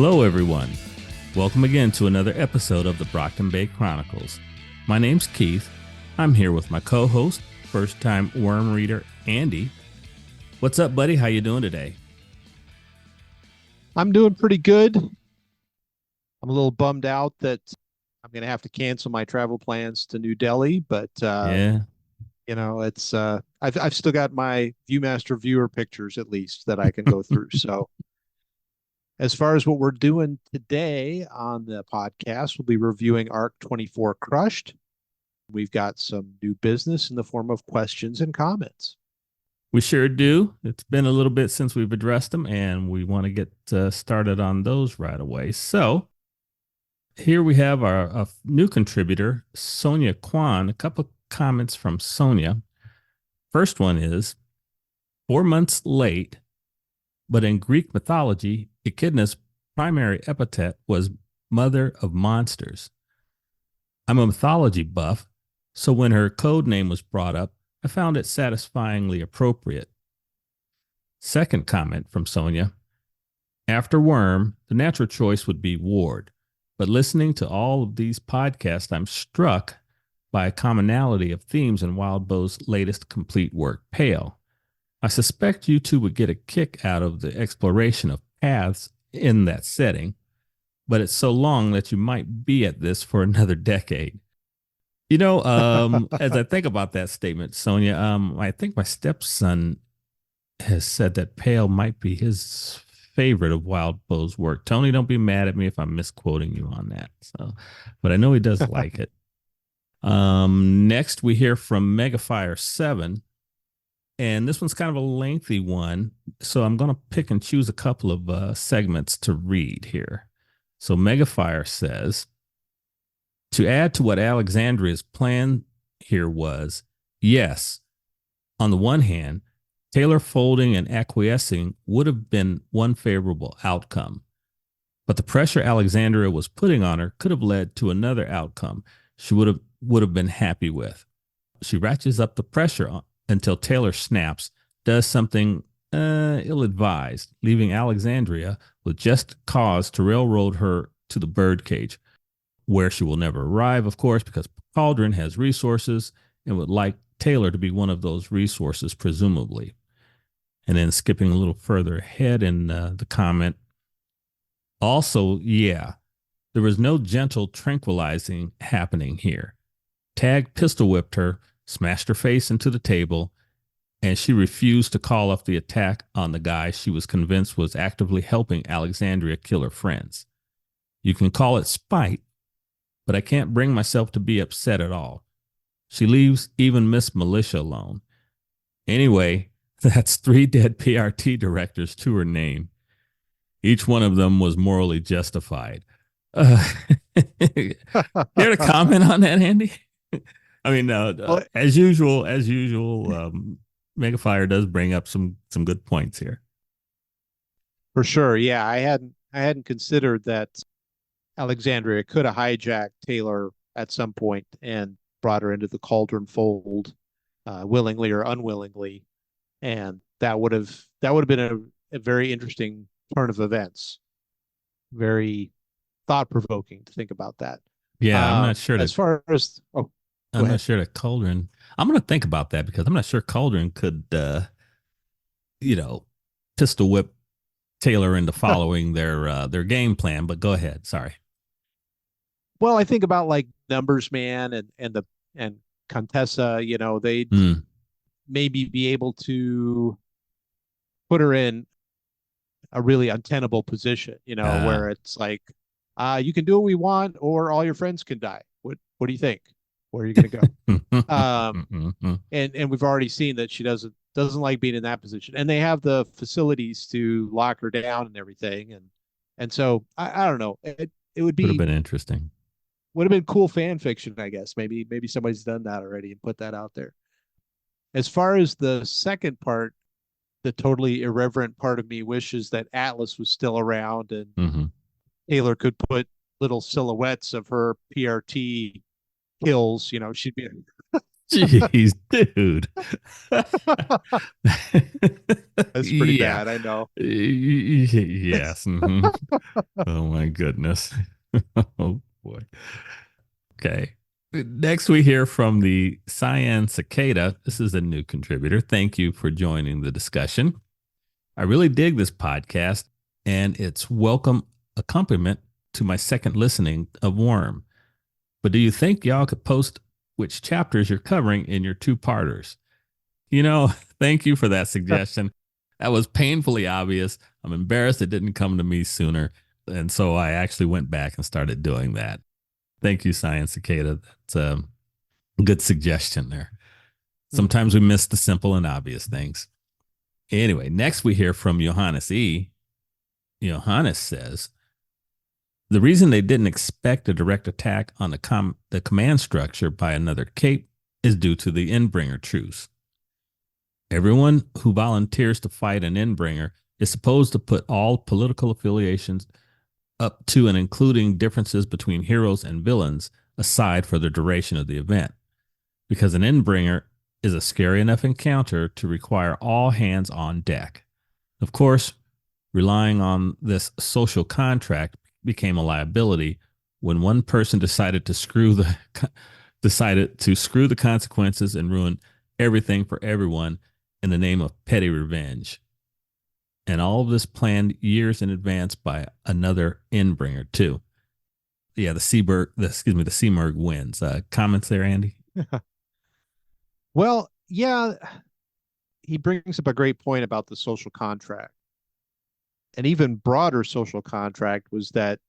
Hello, everyone. Welcome again to another episode of the Brockton Bay Chronicles. My name's Keith. I'm here with my co-host, first-time worm reader, Andy. What's up, buddy? How you doing today? I'm doing pretty good. I'm a little bummed out that I'm going to have to cancel my travel plans to New Delhi, but Yeah. it's I've still got my Viewmaster viewer pictures at least that I can go through. So as far as what we're doing today on the podcast, we'll be reviewing Arc 24 Crushed. We've got some new business in the form of questions and comments. We sure do. It's been a little bit since we've addressed them, and we want to get started on those right away. So here we have our new contributor, Sonia Kwan. A couple of comments from Sonia. First one is 4 months late, but in Greek mythology, Echidna's primary epithet was Mother of Monsters. I'm a mythology buff, so when her code name was brought up, I found it satisfyingly appropriate. Second comment from Sonia. After Worm, the natural choice would be Ward, but listening to all of these podcasts, I'm struck by a commonality of themes in Wildbow's latest complete work, Pale. I suspect you two would get a kick out of the exploration of paths in that setting, but it's so long that you might be at this for another decade. As I think about that statement, Sonia, I think my stepson has said that Pale might be his favorite of Wildbow's work. Tony, don't be mad at me if I'm misquoting you on that. So, but I know he does like it. Next, we hear from Megafire7. And this one's kind of a lengthy one, so I'm going to pick and choose a couple of segments to read here. So Megafire says, to add to what Alexandria's plan here was, yes, on the one hand, Taylor folding and acquiescing would have been one favorable outcome. But the pressure Alexandria was putting on her could have led to another outcome she would have been happy with. She ratchets up the pressure until Taylor snaps, does something ill-advised, leaving Alexandria with just cause to railroad her to the birdcage, where she will never arrive, of course, because Cauldron has resources and would like Taylor to be one of those resources, presumably. And then skipping a little further ahead in the comment, also, yeah, there was no gentle tranquilizing happening here. Tag pistol whipped her, smashed her face into the table, and she refused to call off the attack on the guy she was convinced was actively helping Alexandria kill her friends. You can call it spite, but I can't bring myself to be upset at all. She leaves even Miss Militia alone. Anyway, that's 3 dead PRT directors to her name. Each one of them was morally justified. Care to comment on that, Andy? I mean, as usual, Megafire does bring up some good points here. For sure. Yeah, I hadn't considered that Alexandria could have hijacked Taylor at some point and brought her into the Cauldron fold, willingly or unwillingly, and that would have been a very interesting turn of events. Very thought-provoking to think about that. Yeah, I'm not sure. As far as I'm not sure that Cauldron. I'm going to think about that because I'm not sure Cauldron could, pistol whip Taylor into following their game plan. But go ahead. Sorry. Well, I think about like Numbers Man and Contessa. They'd maybe be able to put her in a really untenable position. Where it's like, you can do what we want, or all your friends can die. What do you think? Where are you going to go? And we've already seen that she doesn't like being in that position, and they have the facilities to lock her down and everything, and so I don't know. It would have been interesting. Would have been cool fan fiction, I guess. Maybe somebody's done that already and put that out there. As far as the second part, the totally irreverent part of me wishes that Atlas was still around and Taylor could put little silhouettes of her PRT kills. She'd be Jeez, dude. That's pretty Yeah. bad, I know. Yes. Oh my goodness. Oh boy. Okay. Next, we hear from the Cyan Cicada. This is a new contributor. Thank you for joining the discussion. I really dig this podcast, and it's welcome accompaniment to my second listening of Worm. But do you think y'all could post which chapters you're covering in your two-parters? You know, thank you for that suggestion. That was painfully obvious. I'm embarrassed it didn't come to me sooner. And so I actually went back and started doing that. Thank you, Science Cicada. That's a good suggestion there. Sometimes we miss the simple and obvious things. Anyway, next we hear from Johannes E. Johannes says, the reason they didn't expect a direct attack on the command structure by another cape is due to the Endbringer truce. Everyone who volunteers to fight an Endbringer is supposed to put all political affiliations up to and including differences between heroes and villains aside for the duration of the event, because an Endbringer is a scary enough encounter to require all hands on deck. Of course, relying on this social contract became a liability when one person decided to screw the consequences and ruin everything for everyone in the name of petty revenge. And all of this planned years in advance by another Endbringer too. Yeah, the Seamerg wins. Comments there, Andy? Well, yeah, he brings up a great point about the social contract. An even broader social contract was that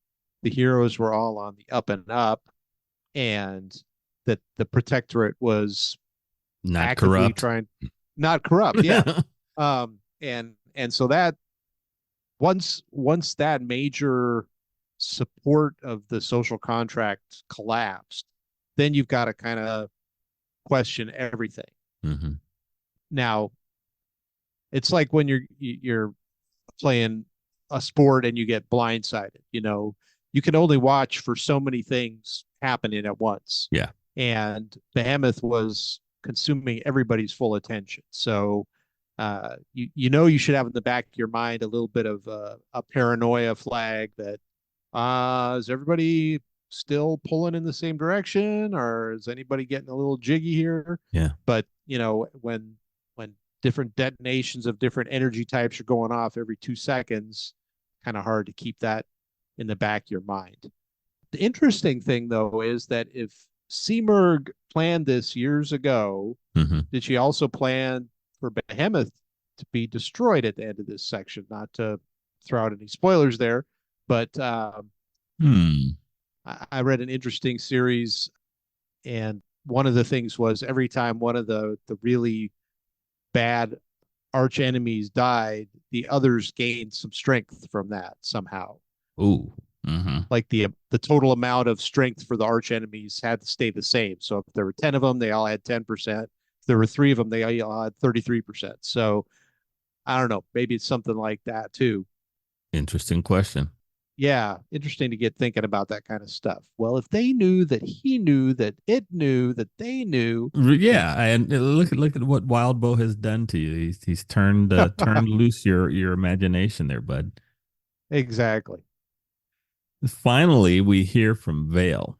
the heroes were all on the up and up, and that the protectorate was Not actively corrupt. trying not corrupt, yeah. And so that once that major support of the social contract collapsed, then you've got to kind of question everything. Mm-hmm. Now, it's like when you're playing a sport and you get blindsided. You can only watch for so many things happening at once. Yeah. And Behemoth was consuming everybody's full attention. So you should have in the back of your mind a little bit of a paranoia flag that is everybody still pulling in the same direction, or is anybody getting a little jiggy here? Yeah. But when different detonations of different energy types are going off every 2 seconds, kind of hard to keep that in the back of your mind. The interesting thing, though, is that if Seamerg planned this years ago, did she also plan for Behemoth to be destroyed at the end of this section? Not to throw out any spoilers there, but I read an interesting series, and one of the things was every time one of the really bad arch enemies died, the others gained some strength from that somehow. Ooh. Like the total amount of strength for the arch enemies had to stay the same. So if there were 10 of them, they all had 10%. If there were 3 of them, they all had 33%. So I don't know. Maybe it's something like that too. Interesting question. Yeah, interesting to get thinking about that kind of stuff. Well, if they knew that he knew that it knew that they knew, Yeah, and look at what Wildbow has done to you. He's turned loose your imagination there, bud. Exactly. Finally, we hear from Vale.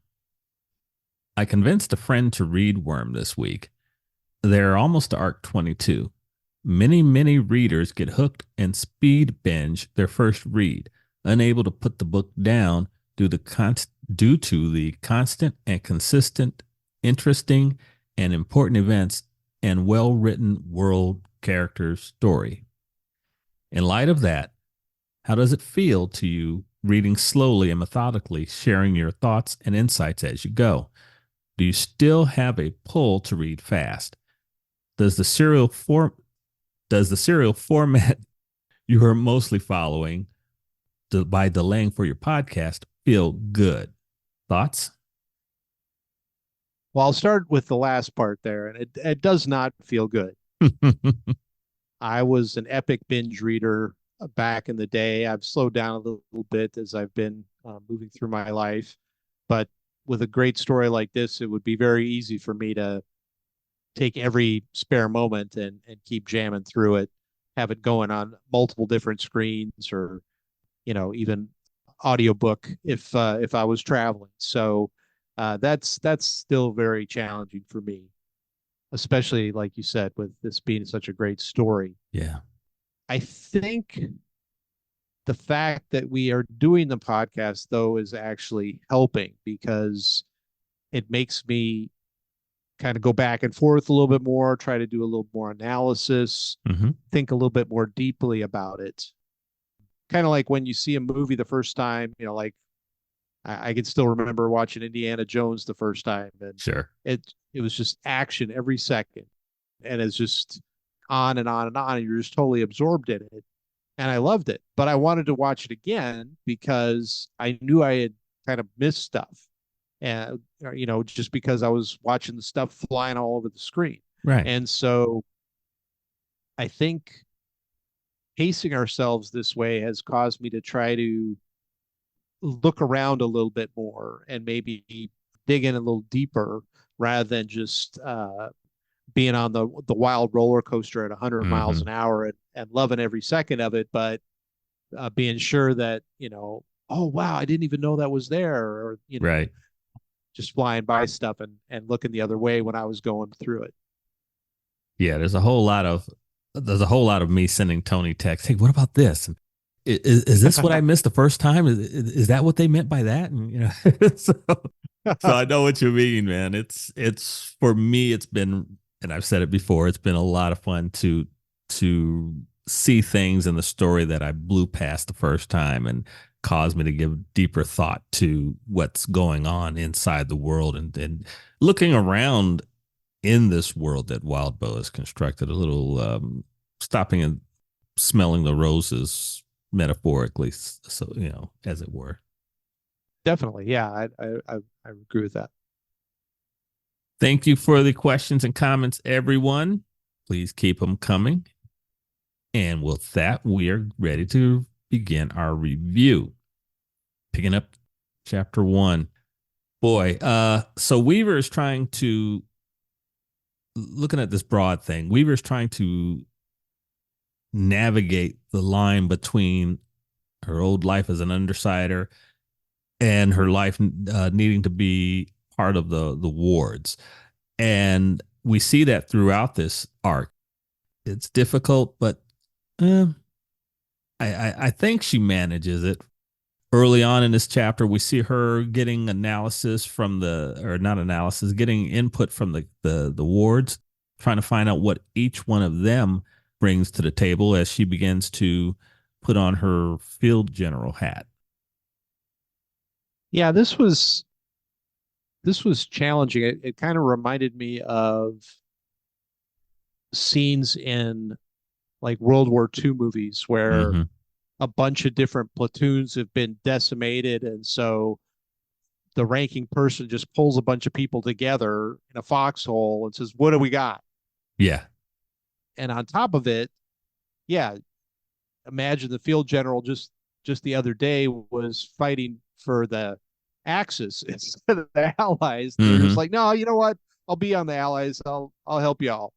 I convinced a friend to read Worm this week. They're almost to arc 22. Many readers get hooked and speed binge their first read, unable to put the book down due to the constant and consistent, interesting, and important events and well-written world character story. In light of that, how does it feel to you reading slowly and methodically, sharing your thoughts and insights as you go? Do you still have a pull to read fast? Does the serial format you are mostly following by delaying for your podcast feel good? Thoughts? Well, I'll start with the last part there, and it does not feel good. I was an epic binge reader back in the day. I've slowed down a little bit as I've been moving through my life, but with a great story like this, it would be very easy for me to take every spare moment and keep jamming through it, have it going on multiple different screens, or even audiobook if I was traveling. So that's still very challenging for me, especially like you said, with this being such a great story. Yeah. I think the fact that we are doing the podcast though is actually helping, because it makes me kind of go back and forth a little bit more, try to do a little more analysis, Mm-hmm. think a little bit more deeply about it. Kind of like when you see a movie the first time, like I can still remember watching Indiana Jones the first time, and Sure. it was just action every second, and it's just on and on and on, and you're just totally absorbed in it. And I loved it, but I wanted to watch it again because I knew I had kind of missed stuff, and just because I was watching the stuff flying all over the screen. Right. And so I think pacing ourselves this way has caused me to try to look around a little bit more and maybe dig in a little deeper, rather than just being on the wild roller coaster at 100 miles Mm-hmm. an hour and loving every second of it, but being sure that oh wow, I didn't even know that was there, or Right. just flying by stuff and looking the other way when I was going through it. Yeah, there's a whole lot of me sending Tony text. Hey, what about this? And is this what I missed the first time? Is that what they meant by that? And so I know what you mean, man. It's for me, it's been, and I've said it before, it's been a lot of fun to see things in the story that I blew past the first time, and caused me to give deeper thought to what's going on inside the world, and looking around in this world that Wildbow has constructed, a little stopping and smelling the roses metaphorically, so as it were. Definitely, yeah, I agree with that. Thank you for the questions and comments, everyone. Please keep them coming. And with that, we are ready to begin our review. Picking up chapter 1. Boy, so Weaver is trying to, looking at this broad thing, Weaver is trying to navigate the line between her old life as an undersider and her life needing to be part of the wards. And we see that throughout this arc. It's difficult, but I think she manages it. Early on in this chapter, we see her getting analysis from or not analysis, getting input from the wards, trying to find out what each one of them brings to the table as she begins to put on her field general hat. Yeah, this was challenging. It kind of reminded me of scenes in like World War II movies where Mm-hmm. a bunch of different platoons have been decimated, and so the ranking person just pulls a bunch of people together in a foxhole and says, "What do we got?" Yeah. And on top of it, yeah, imagine the field general just the other day was fighting for the Axis instead of the Allies. They're just Mm-hmm. like, no, you know what? I'll be on the Allies. I'll help y'all.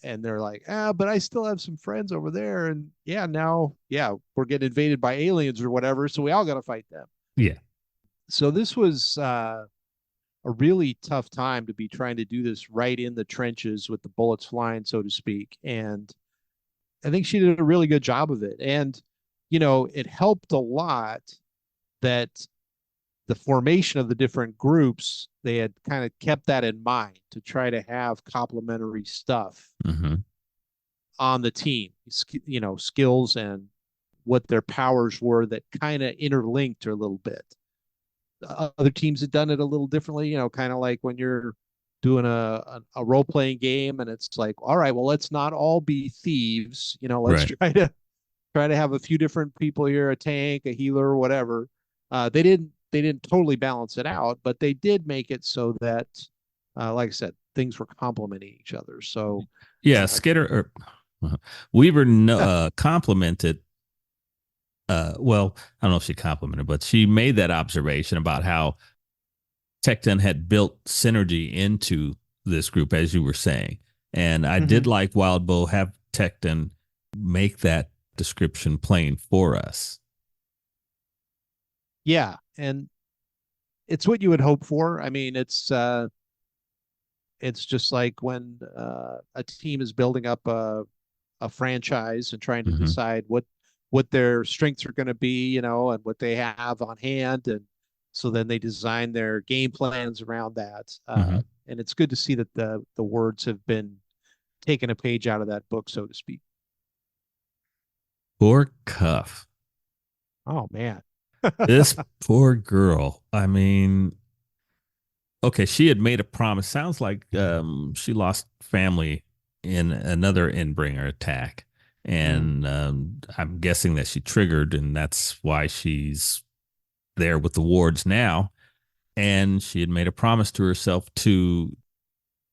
And they're like, but I still have some friends over there, and now we're getting invaded by aliens or whatever, so we all got to fight them. Yeah. So this was a really tough time to be trying to do this right in the trenches with the bullets flying, so to speak. And I think she did a really good job of it. And, it helped a lot that the formation of the different groups, they had kind of kept that in mind to try to have complementary stuff Mm-hmm. on the team, skills and what their powers were that kind of interlinked a little bit. Other teams had done it a little differently, kind of like when you're doing a role playing game and it's like, all right, well, let's not all be thieves. Let's Right. try to have a few different people here, a tank, a healer, whatever. They didn't totally balance it out, but they did make it so that, like I said, things were complementing each other. So, Yeah. uh, Skitter or Weaver complimented. Well, I don't know if she complimented, but she made that observation about how Tecton had built synergy into this group, as you were saying. And I did Hmm. like Wildbow have Tecton make that description plain for us. Yeah, and it's what you would hope for. I mean, it's just like when a team is building up a franchise and trying to Mm-hmm. decide what their strengths are going to be, and what they have on hand, and so then they design their game plans around that. Mm-hmm. And it's good to see that the words have been taken a page out of that book, so to speak. Poor Cuff. Oh man. This poor girl. I mean, okay, she had made a promise. Sounds like she lost family in another Endbringer attack. Mm. And I'm guessing that she triggered, and that's why she's there with the wards now. And she had made a promise to herself to,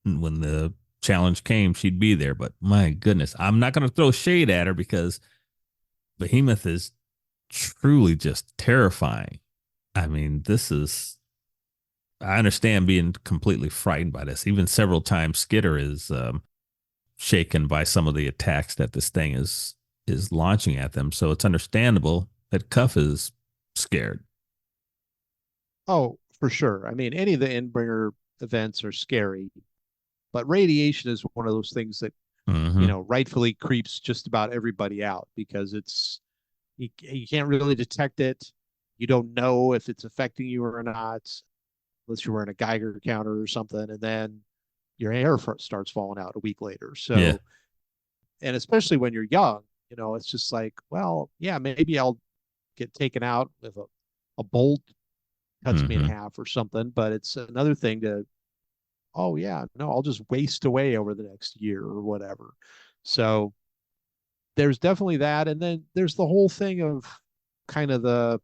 when the challenge came, she'd be there. But my goodness, I'm not going to throw shade at her because Behemoth is truly just terrifying. I mean, this is, I understand being completely frightened by this. Even several times, Skitter is shaken by some of the attacks that this thing is launching at them. So it's understandable that Cuff is scared. Oh, for sure. I mean, any of the Endbringer events are scary, but radiation is one of those things that, Mm-hmm. rightfully creeps just about everybody out because you can't really detect it. You don't know if it's affecting you or not, unless you're wearing a Geiger counter or something, and then your hair starts falling out a week later. Yeah. So, and especially when you're young, it's just like, well, yeah, maybe I'll get taken out with a bolt cuts me in Mm-hmm. half or something, but it's another thing to, oh yeah, no, I'll just waste away over the next year or whatever. So there's definitely that. And then there's the whole thing of kind of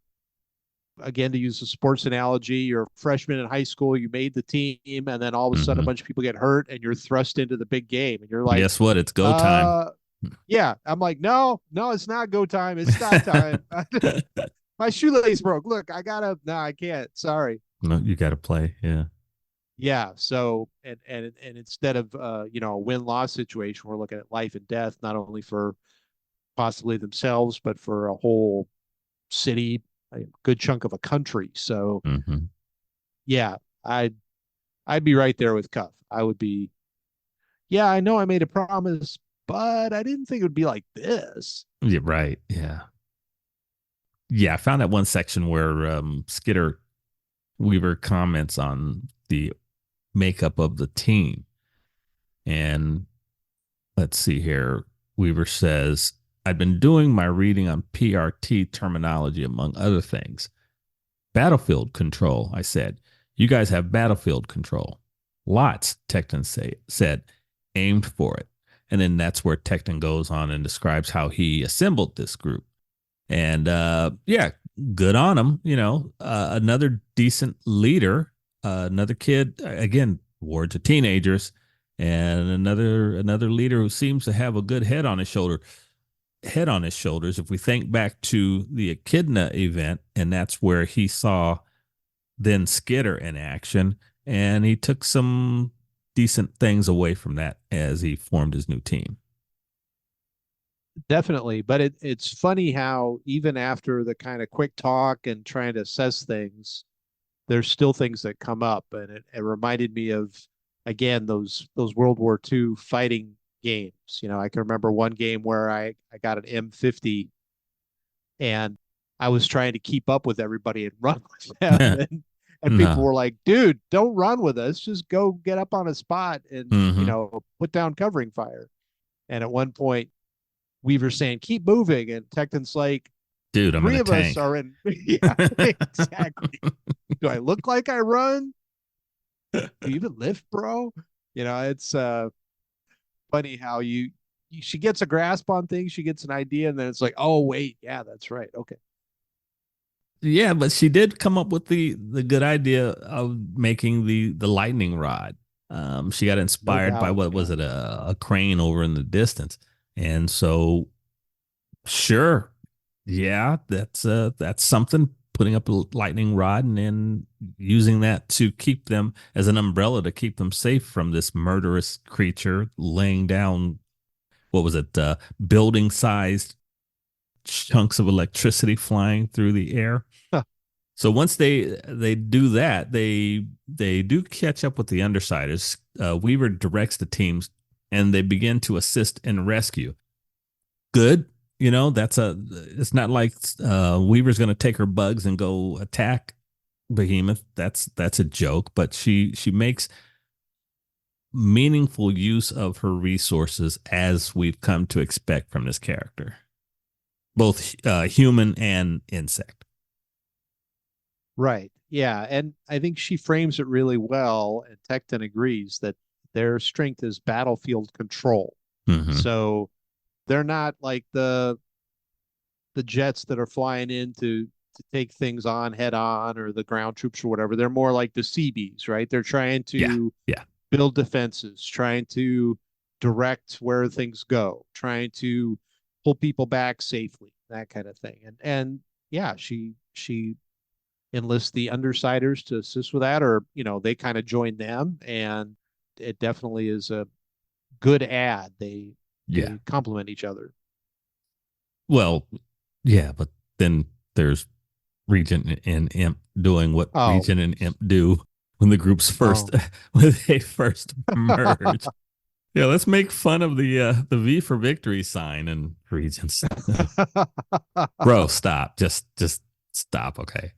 again, to use a sports analogy, you're a freshman in high school, you made the team, and then all of a sudden a Mm-hmm. bunch of people get hurt and you're thrust into the big game. And you're like, Guess what? It's go time. uh, yeah. I'm like, no, no, it's not go time. It's stop time. My shoelace broke. Look, no, I can't. Sorry. No, you got to play. Yeah. Yeah. So, and instead of, a win-loss situation, we're looking at life and death, not only for possibly themselves, but for a whole city, a good chunk of a country. So Mm-hmm. yeah, I'd be right there with Cuff. I would be, yeah, I know I made a promise, but I didn't think it would be like this. Yeah. Right. Yeah. Yeah. I found that one section where Skitter Weaver comments on the makeup of the team. And let's see here. Weaver says, I've been doing my reading on PRT terminology, among other things. Battlefield control, I said. You guys have battlefield control. Lots, said, aimed for it. And then that's where Tecton goes on and describes how he assembled this group. And yeah, good on him. Another decent leader, another kid, again, wards of teenagers, and another leader who seems to have a good head on his shoulders. If we think back to the Echidna event, and that's where he saw then Skitter in action, and he took some decent things away from that as he formed his new team. Definitely. But it's funny how even after the kind of quick talk and trying to assess things, there's still things that come up. And it reminded me of, again, those World War II fighting games. I can remember one game where I got an M50 and I was trying to keep up with everybody and run with them. And people No. were like, dude, don't run with us. Just go get up on a spot and, Mm-hmm. put down covering fire. And at one point, Weaver's saying, keep moving. And Tecton's like, Dude, I'm in three a of us tank. are in. Yeah, exactly. Do I look like I run? Do you even lift, bro? It's funny how she gets a grasp on things, she gets an idea, and then it's like, oh, wait, yeah, that's right. Okay. Yeah, but she did come up with the good idea of making the lightning rod. She got No inspired by, doubt. what was Yeah. it, a crane over in the distance, and so sure, yeah, that's something. putting up a lightning rod and then using that to keep them as an umbrella to keep them safe from this murderous creature laying down, what was it, building sized chunks of electricity flying through the air. Huh. So once they do that, they do catch up with the Undersiders. Weaver directs the teams, and they begin to assist in rescue. Good, it's not like Weaver's going to take her bugs and go attack Behemoth. That's a joke, but she makes meaningful use of her resources as we've come to expect from this character, both human and insect. Right. Yeah. And I think she frames it really well. And Tecton agrees that their strength is battlefield control. Mm-hmm. So they're not like the jets that are flying in to take things on head on, or the ground troops or whatever. They're more like the Seabees, right? They're trying to yeah. build defenses, trying to direct where things go, trying to pull people back safely, that kind of thing. And yeah, she enlist the Undersiders to assist with that, or they kind of join them, and it definitely is a good ad. They complement each other. Well, yeah, but then there's Regent and Imp doing what Regent and Imp do when the groups first when they first merge. Yeah, let's make fun of the V for Victory sign and Regents. Bro, stop. Just stop, okay?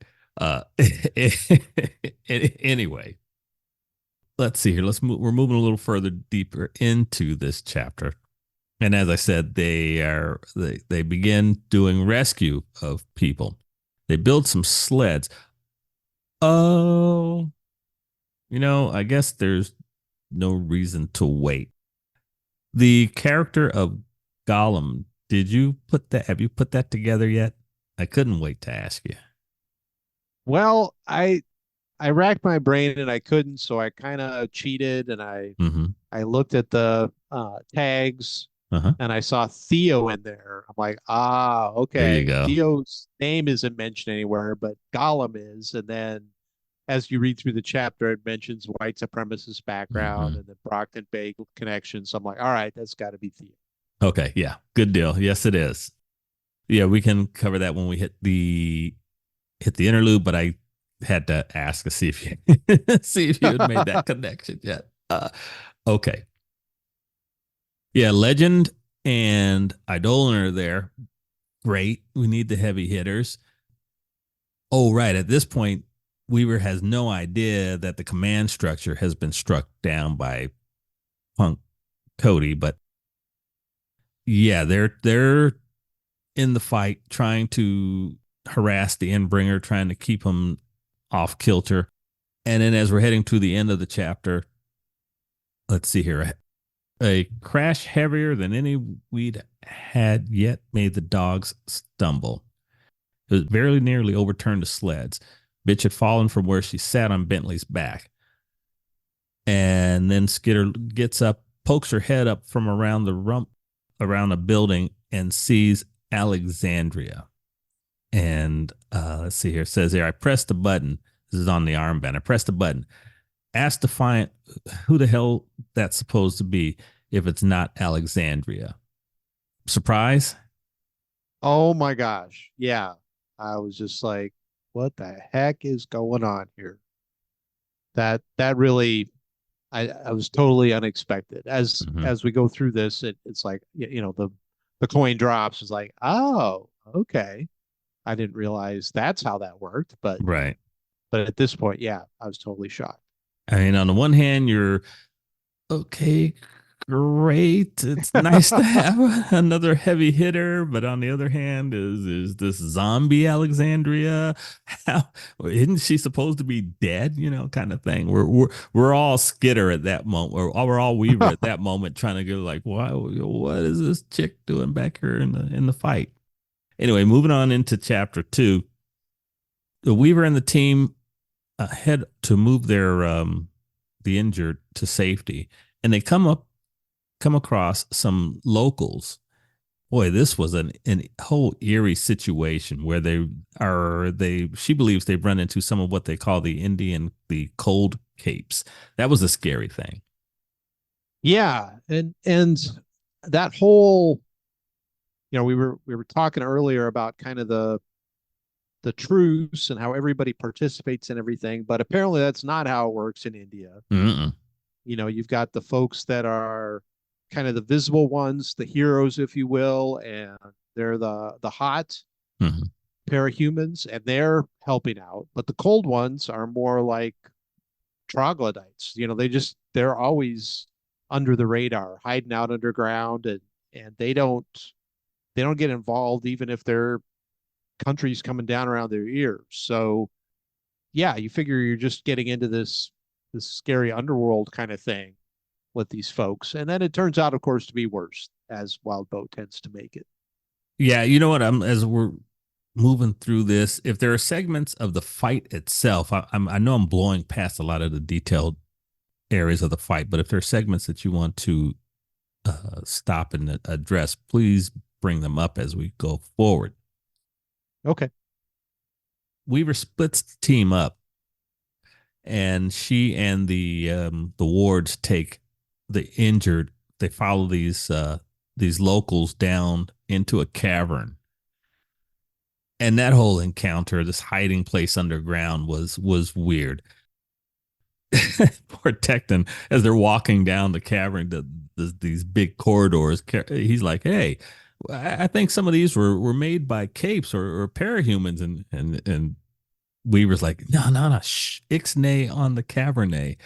Anyway, let's see here. We're moving a little further deeper into this chapter. And as I said, they begin doing rescue of people. They build some sleds. Oh, I guess there's no reason to wait. The character of Gollum, have you put that together yet? I couldn't wait to ask you. Well, I racked my brain and I couldn't, so I kind of cheated, and I looked at the tags, and I saw Theo in there. I'm like, okay. There you go. Theo's name isn't mentioned anywhere, but Gollum is. And then as you read through the chapter, it mentions white supremacist background and the Brockton Bay connection. So I'm like, all right, that's got to be Theo. Okay, yeah, good deal. Yes, it is. Yeah, we can cover that when we hit the interlude, but I had to ask to see if you had made that connection yet. Okay. Yeah, Legend and Eidolon are there. Great. We need the heavy hitters. Oh, right. At this point, Weaver has no idea that the command structure has been struck down by Punk Cody, but yeah, they're in the fight trying to harass the Endbringer, trying to keep him off kilter. And then as we're heading to the end of the chapter, let's see here. A crash heavier than any we'd had yet made the dogs stumble. It was very nearly overturned the sleds. Bitch had fallen from where she sat on Bentley's back. And then Skitter gets up, pokes her head up from around a building, and sees Alexandria. And let's see here. It says here, I pressed the button. This is on the armband. I pressed the button. Asked Defiant who the hell that's supposed to be if it's not Alexandria. Surprise? Oh my gosh. Yeah. I was just like, what the heck is going on here? That really, I was totally unexpected. As we go through this, it's like, the coin drops. It's like, oh, okay. I didn't realize that's how that worked, but right. But at this point, yeah, I was totally shocked. I mean, on the one hand, you're okay, great. It's nice to have another heavy hitter, but on the other hand, is this zombie Alexandria? How isn't she supposed to be dead? Kind of thing. We're all Skitter at that moment. We're all Weaver at that moment, trying to go like, what is this chick doing back here in the fight? Anyway, moving on into chapter 2, the Weaver and the team head to move their the injured to safety, and they come across some locals. Boy, this was an whole eerie situation where she believes they've run into some of what they call the cold capes. That was a scary thing. Yeah, and that whole, we were talking earlier about kind of the truce and how everybody participates in everything, but apparently that's not how it works in India. Mm-mm. You've got the folks that are kind of the visible ones, the heroes, if you will, and they're the hot Mm-hmm. parahumans, and they're helping out. But the cold ones are more like troglodytes. They're always under the radar, hiding out underground, and they don't get involved even if their country's coming down around their ears. So yeah, you figure you're just getting into this scary underworld kind of thing with these folks. And then it turns out, of course, to be worse, as Wildbow tends to make it. Yeah, you know what? As we're moving through this, if there are segments of the fight itself, I know I'm blowing past a lot of the detailed areas of the fight, but if there are segments that you want to stop and address, please bring them up as we go forward. Okay. Weaver splits the team up, and she and the wards take the injured. They follow these locals down into a cavern, and that whole encounter, this hiding place underground, was weird. Poor Tecton, as they're walking down the cavern, these big corridors, he's like, "Hey, I think some of these were made by capes or parahumans," and Weaver's like, "No, no, no, shh, ixnay on the cabernet,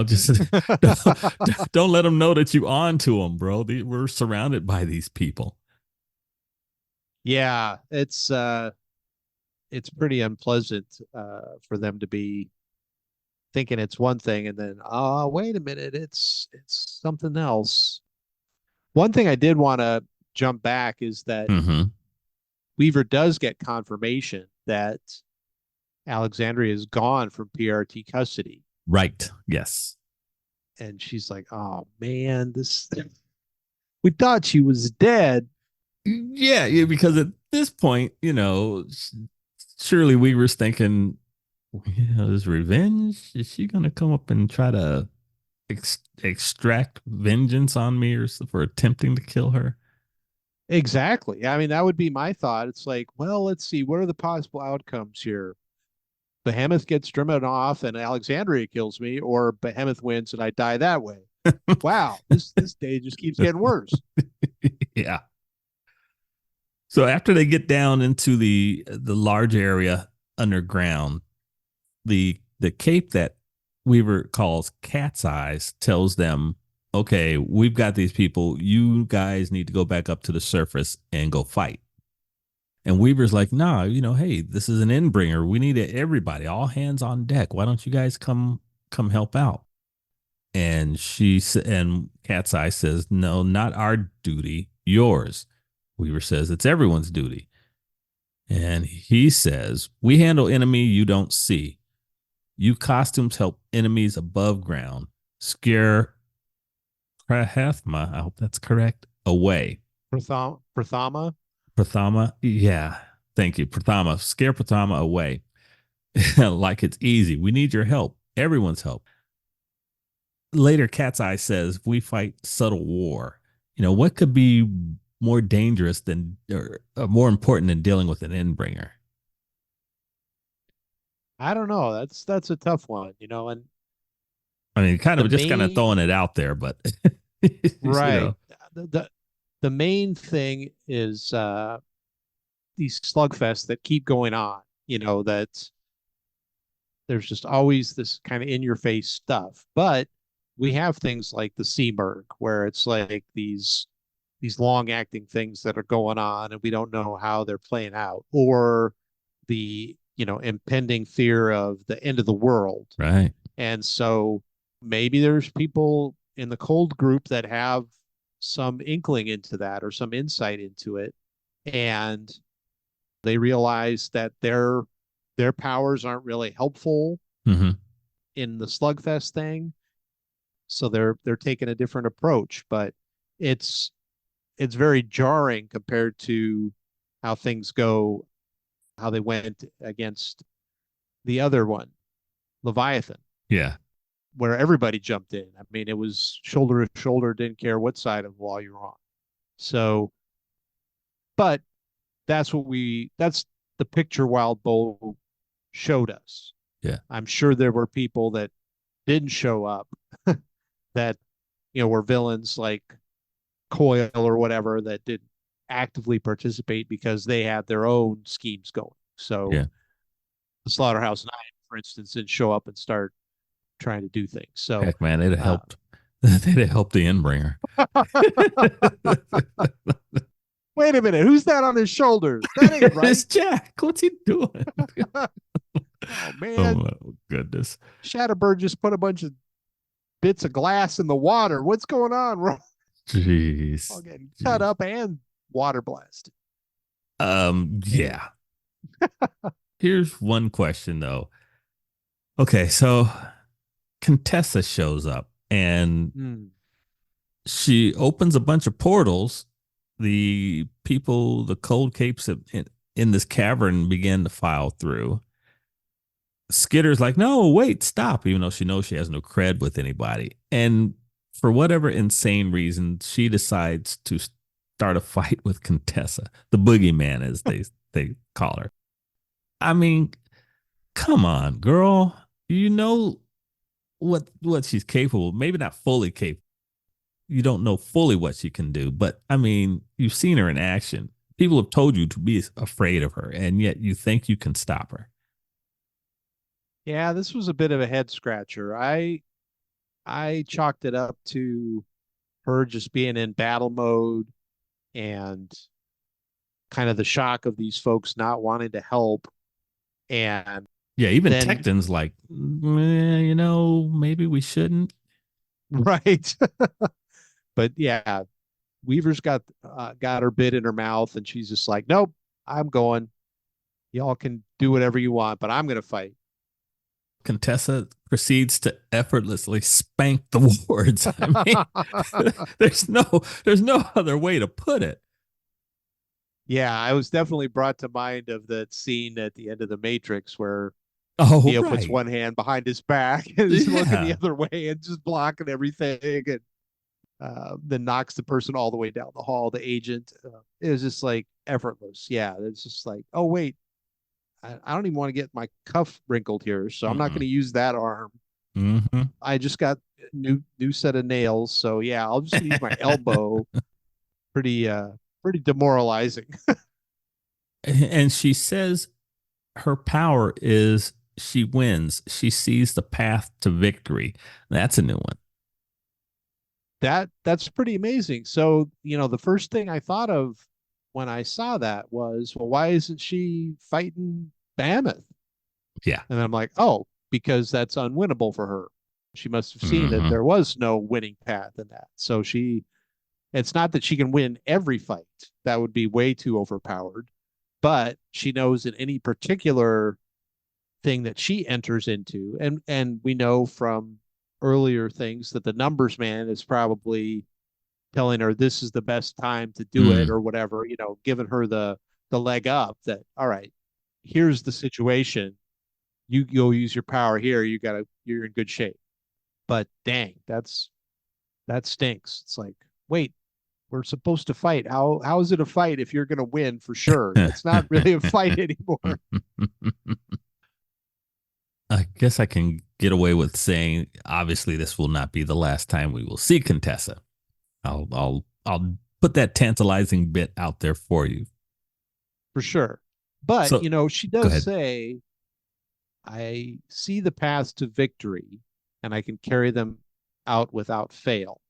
just don't let them know that you on to them, bro. We're surrounded by these people." Yeah, it's pretty unpleasant for them to be thinking it's one thing and then, oh, wait a minute, it's something else. One thing I did want to jump back is that Mm-hmm. Weaver does get confirmation that Alexandria is gone from PRT custody. Right. Yes. And she's like, oh man, this we thought she was dead. Yeah, yeah, because at this point, surely Weaver's thinking, is revenge? Is she going to come up and try to extract vengeance on me or for attempting to kill her? Exactly. I mean, that would be my thought. It's like, well, let's see, what are the possible outcomes here? Behemoth gets driven off and Alexandria kills me, or Behemoth wins and I die that way. Wow, this day just keeps getting worse. Yeah. So after they get down into the large area underground, the cape that Weaver calls Cat's Eyes tells them, "Okay, we've got these people. You guys need to go back up to the surface and go fight." And Weaver's like, "Nah, hey, this is an endbringer. We need everybody, all hands on deck. Why don't you guys come help out?" And Cat's Eye says, "No, not our duty, yours." Weaver says, "It's everyone's duty." And he says, "We handle enemy you don't see. You costumes help enemies above ground. Scare Prahathma, I hope that's correct, away." Prathama? Prathama, yeah. Thank you. Prathama. Scare Prathama away. Like it's easy. We need your help. Everyone's help. Later, Cat's Eye says, "We fight subtle war." What could be more dangerous than or more important than dealing with an endbringer? I don't know. That's a tough one. And I mean, kind the of just kind of throwing main it out there, but you right. know, The main thing is these slugfests that keep going on, that there's just always this kind of in your face stuff. But we have things like the Seaberg, where it's like these long acting things that are going on and we don't know how they're playing out, or the impending fear of the end of the world. right? And so maybe there's people in the cold group that have some inkling into that or some insight into it, and they realize that their powers aren't really helpful Mm-hmm. in the slugfest thing, so they're taking a different approach. But it's it's very jarring compared to how things go, how they went against the other one, Leviathan, Yeah. where everybody jumped in. I mean, it was shoulder to shoulder, didn't care what side of the wall you're on. So, but that's the picture Wildbow showed us. Yeah. I'm sure there were people that didn't show up that, were villains like Coil or whatever that didn't actively participate because they had their own schemes going. So Yeah. the Slaughterhouse Nine, for instance, didn't show up and start trying to do things. So Heck, man, it'd have uh, helped. They'd have helped the Endbringer. wait a minute, who's that on his shoulders? That ain't right. It's Jack. What's he doing? Oh Oh man, my goodness. Shatterbird just put a bunch of bits of glass in the water. What's going on? We're all Jeez. getting cut Jeez. up and water blasted. Anyway. Yeah. Here's one question though. Okay, so Contessa shows up and Hmm. she opens a bunch of portals. The people, the cold capes in this cavern begin to file through. Skitter's like, no, wait, stop, even though she knows she has no cred with anybody. And for whatever insane reason, she decides to start a fight with Contessa, the boogeyman, as they call her. I mean, come on, girl. You know what she's capable of. Maybe not fully capable. You don't know fully what she can do, but I mean, you've seen her in action. People have told you to be afraid of her, and yet you think you can stop her. Yeah, this was a bit of a head scratcher. I chalked it up to her just being in battle mode and kind of the shock of these folks not wanting to help. And Yeah, even then, Tecton's like, maybe we shouldn't. right. But yeah, Weaver's got her bit in her mouth and she's just like, nope, I'm going. Y'all can do whatever you want, but I'm going to fight. Contessa proceeds to effortlessly spank the wards. I mean, there's no other way to put it. Yeah, I was definitely brought to mind of that scene at the end of The Matrix where Oh, Neo puts right. one hand behind his back and is looking the Yeah. other way and just blocking everything, and then knocks the person all the way down the hall. The agent, it was just like effortless. Yeah, it's just like, oh wait, I don't even want to get my cuff wrinkled here, so I'm not going Mm-mm. to use that arm. Mm-hmm. I just got new set of nails, so yeah, I'll just use my elbow. Pretty pretty demoralizing. And she says her power is she wins. She sees the path to victory. That's a new one. That's pretty amazing. So, the first thing I thought of when I saw that was, well, why isn't she fighting Mammoth? Yeah. And I'm like, oh, because that's unwinnable for her. She must have seen that Mm-hmm. there was no winning path in that. So it's not that she can win every fight. That would be way too overpowered. But she knows in any particular thing that she enters into, and we know from earlier things that the numbers man is probably telling her this is the best time to do it Mm. or whatever, giving her the leg up that, all right, here's the situation. You go use your power here, you're in good shape. But dang, that stinks. It's like, wait, we're supposed to fight. How is it a fight if you're going to win for sure? It's not really a fight anymore. I guess I can get away with saying, obviously, this will not be the last time we will see Contessa. I'll put that tantalizing bit out there for you. For sure. But, So she go does ahead. say, I see the paths to victory and I can carry them out without fail.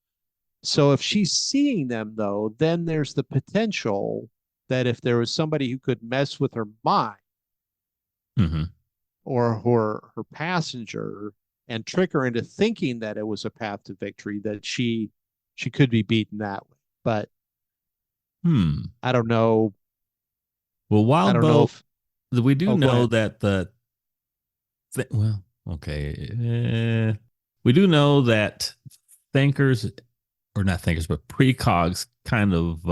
So if she's seeing them, though, then there's the potential that if there was somebody who could mess with her mind Mm-hmm. or her passenger and trick her into thinking that it was a path to victory, that she could be beaten that way. But Hmm. I don't know. Well, I don't know Wildbow, if. we do Oh, go know ahead. that well, okay. We do know that thinkers or not thinkers, but precogs kind of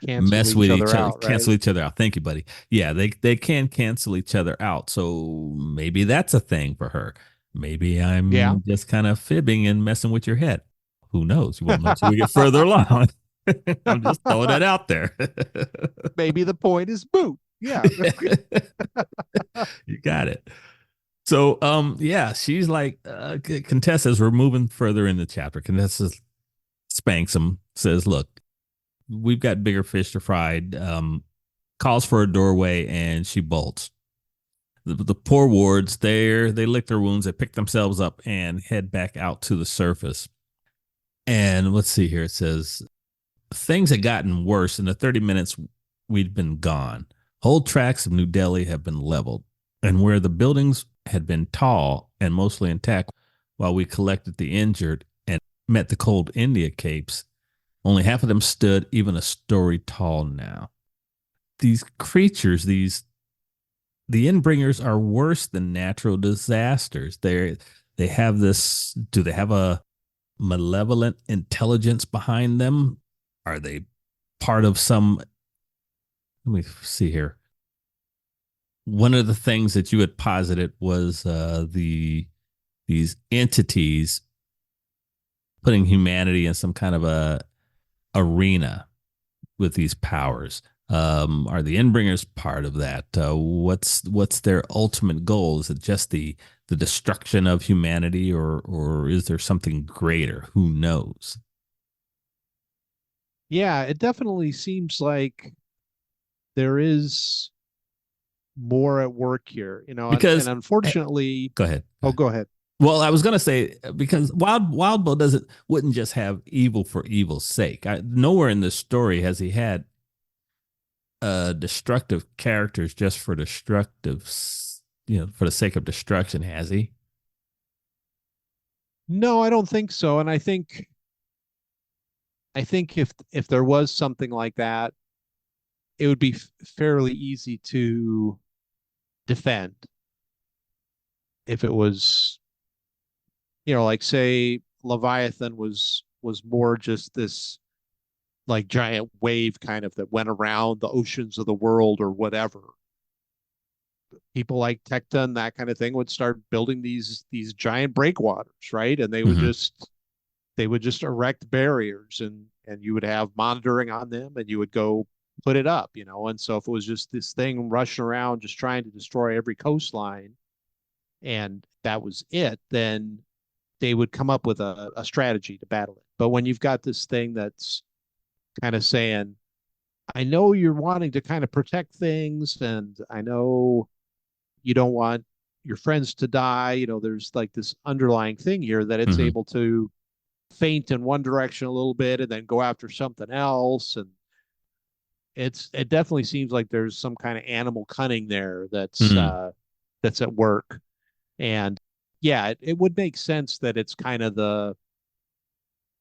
Cancel mess with each each other other, out, right? cancel each other out. Thank you, buddy. Yeah, they can cancel each other out. So maybe that's a thing for her. Maybe Yeah. I'm just kind of fibbing and messing with your head. Who knows? You won't know until we get further along. I'm just throwing that out there. Maybe the point is moot. Yeah. You got it. So, yeah, she's like, Contessa, as we're moving further in the chapter, Contessa spanks him, says, look, we've got bigger fish to fry, calls for a doorway, and she bolts. The poor wards, they lick their wounds, they pick themselves up and head back out to the surface. And let's see here. It says, things had gotten worse in the 30 minutes we'd been gone. Whole tracts of New Delhi have been leveled. And where the buildings had been tall and mostly intact while we collected the injured and met the cold India capes, only half of them stood even a story tall now. These creatures, the Inbringers are worse than natural disasters. They have this. Do they have a malevolent intelligence behind them? Are they part of some? Let me see here. One of the things that you had posited was these entities putting humanity in some kind of a arena with these powers. Are the Inbringers part of that? What's their ultimate goal? Is it just the destruction of humanity, or is there something greater? Who knows? Yeah, it definitely seems like there is more at work here, and Because unfortunately, go ahead. oh, go ahead. Well, I was gonna say because Wildbow doesn't wouldn't just have evil for evil's sake. Nowhere in this story has he had destructive characters just for destructive, for the sake of destruction, has he? No, I don't think so. And I think if there was something like that, it would be fairly easy to defend if it was, like say Leviathan was more just this like giant wave kind of that went around the oceans of the world or whatever. People like Tecta and that kind of thing would start building these giant breakwaters, right? And Mm-hmm. they would just erect barriers, and you would have monitoring on them, and you would go put it up, and so if it was just this thing rushing around just trying to destroy every coastline and that was it, then they would come up with a strategy to battle it. But when you've got this thing that's kind of saying, I know you're wanting to kind of protect things, and I know you don't want your friends to die, there's like this underlying thing here that it's Mm-hmm. able to feint in one direction a little bit and then go after something else. And it definitely seems like there's some kind of animal cunning there Mm-hmm. that's at work. And yeah, it would make sense that it's kind of the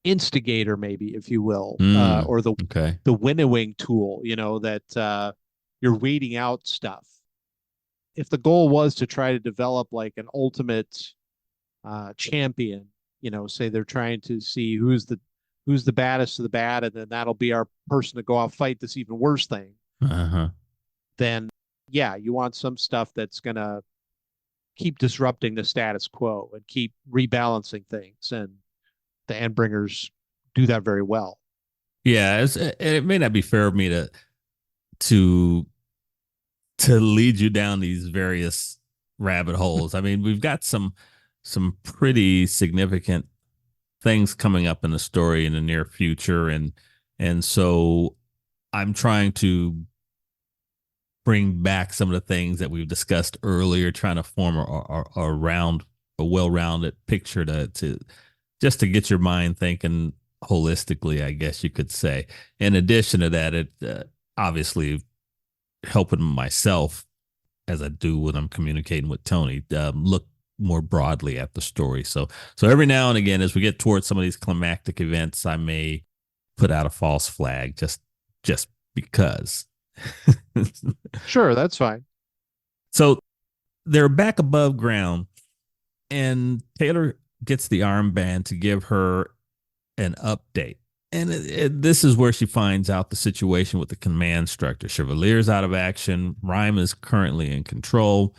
instigator, maybe, if you will, Mm. or Okay. the winnowing tool, that you're weeding out stuff. If the goal was to try to develop like an ultimate champion, say they're trying to see who's the baddest of the bad, and then that'll be our person to go out fight this even worse thing. Uh-huh. Then yeah, you want some stuff that's gonna keep disrupting the status quo and keep rebalancing things, and the Endbringers do that very well. Yeah, it may not be fair of me to lead you down these various rabbit holes. I mean, we've got some pretty significant things coming up in the story in the near future, and so I'm trying to bring back some of the things that we've discussed earlier, trying to form a well-rounded picture to just to get your mind thinking holistically, I guess you could say. In addition to that, it obviously helping myself as I do when I'm communicating with Tony, look more broadly at the story. So every now and again, as we get towards some of these climactic events, I may put out a false flag just because. Sure, that's fine. So they're back above ground, and Taylor gets the armband to give her an update. And this is where she finds out the situation with the command structure. Chevalier's out of action. Rhyme is currently in control.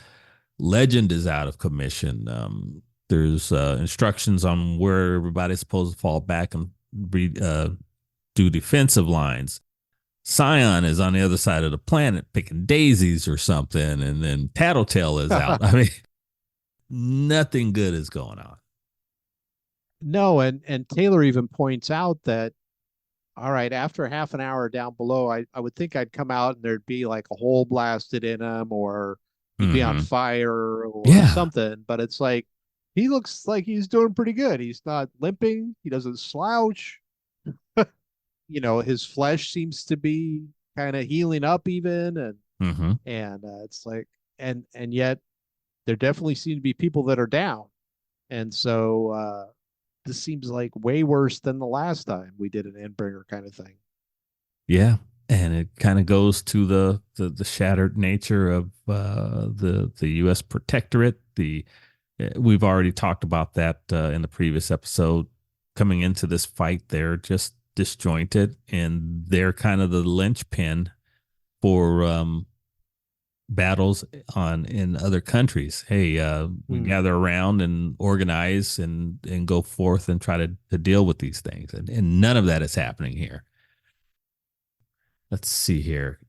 Legend is out of commission. There's instructions on where everybody's supposed to fall back and do defensive lines. Scion is on the other side of the planet picking daisies or something, and then Tattletale is out. I mean, nothing good is going on. No, and Taylor even points out that, all right, after half an hour down below, I would think I'd come out and there'd be like a hole blasted in him, or he'd be on fire or Yeah. something. But it's like he looks like he's doing pretty good. He's not limping. He doesn't slouch. His flesh seems to be kind of healing up even, and Mm-hmm. it's like, and yet there definitely seem to be people that are down, and so this seems like way worse than the last time we did an Endbringer kind of thing. Yeah, and it kind of goes to the shattered nature of the U.S. protectorate. The We've already talked about that in the previous episode. Coming into this fight, they're just disjointed, and they're kind of the linchpin for battles in other countries. Hey, we gather around and organize and go forth and try to deal with these things, and none of that is happening here. Let's see here.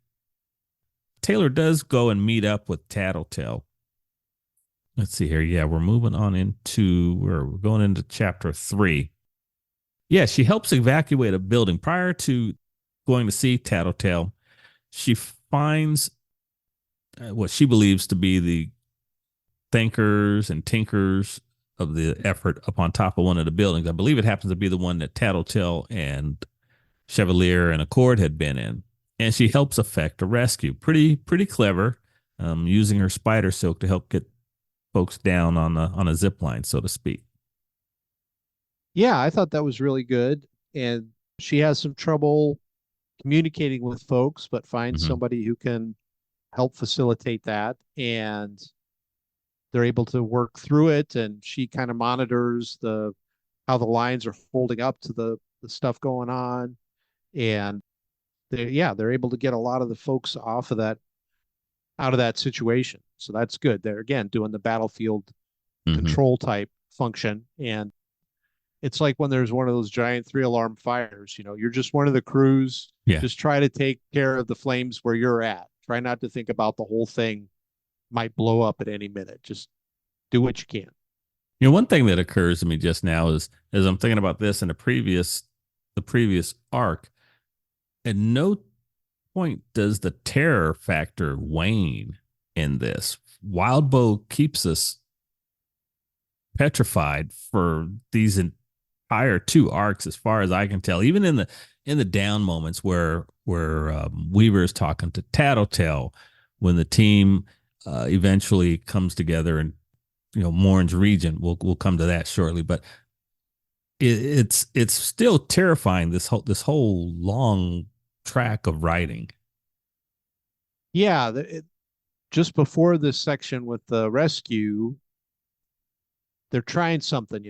Taylor does go and meet up with Tattletale. Let's see here. Yeah, we're moving on we're going into chapter 3. Yeah, she helps evacuate a building. Prior to going to see Tattletale, she finds what she believes to be the thinkers and tinkers of the effort up on top of one of the buildings. I believe it happens to be the one that Tattletale and Chevalier and Accord had been in. And she helps effect a rescue. Pretty clever, using her spider silk to help get folks down on a zip line, so to speak. Yeah, I thought that was really good. And she has some trouble communicating with folks, but finds somebody who can help facilitate that. And they're able to work through it. And she kind of monitors how the lines are holding up to the stuff going on. And they're able to get a lot of the folks out of that situation. So that's good. They're again doing the battlefield control type function. And it's like when there's one of those giant 3-alarm fires, you're just one of the crews. Yeah. Just try to take care of the flames where you're at. Try not to think about the whole thing might blow up at any minute. Just do what you can. One thing that occurs to me just now is as I'm thinking about this in the previous arc, at no point does the terror factor wane in this. Wildbow keeps us petrified for these entire 2 arcs, as far as I can tell. Even in the down moments where Weaver is talking to Tattletale, when the team eventually comes together and Morin's region. We'll come to that shortly, but it's still terrifying. This whole long track of writing. Yeah, just before this section with the rescue, they're trying something.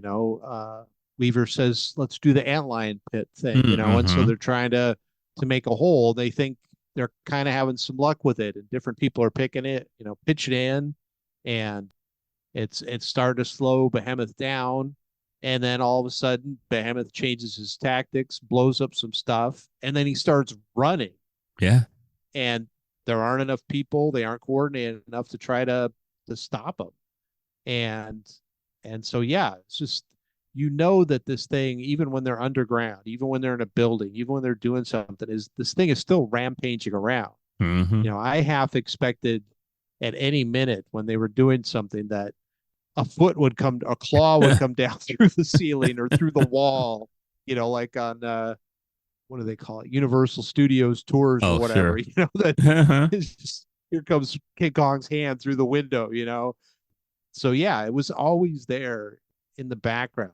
Weaver says, "Let's do the antlion pit thing," and so they're trying to make a hole. They think they're kind of having some luck with it, and different people are pitching in, and it's starting to slow Behemoth down. And then all of a sudden, Behemoth changes his tactics, blows up some stuff, and then he starts running. Yeah. And there aren't enough people. They aren't coordinated enough to try to stop him. And so, yeah, it's just, that this thing, even when they're underground, even when they're in a building, even when they're doing something, this thing is still rampaging around. I half expected at any minute when they were doing something that a claw would come down through the ceiling or through the wall, like on what do they call it? Universal Studios tours or whatever, sure. That just, here comes King Kong's hand through the window, So yeah, it was always there in the background,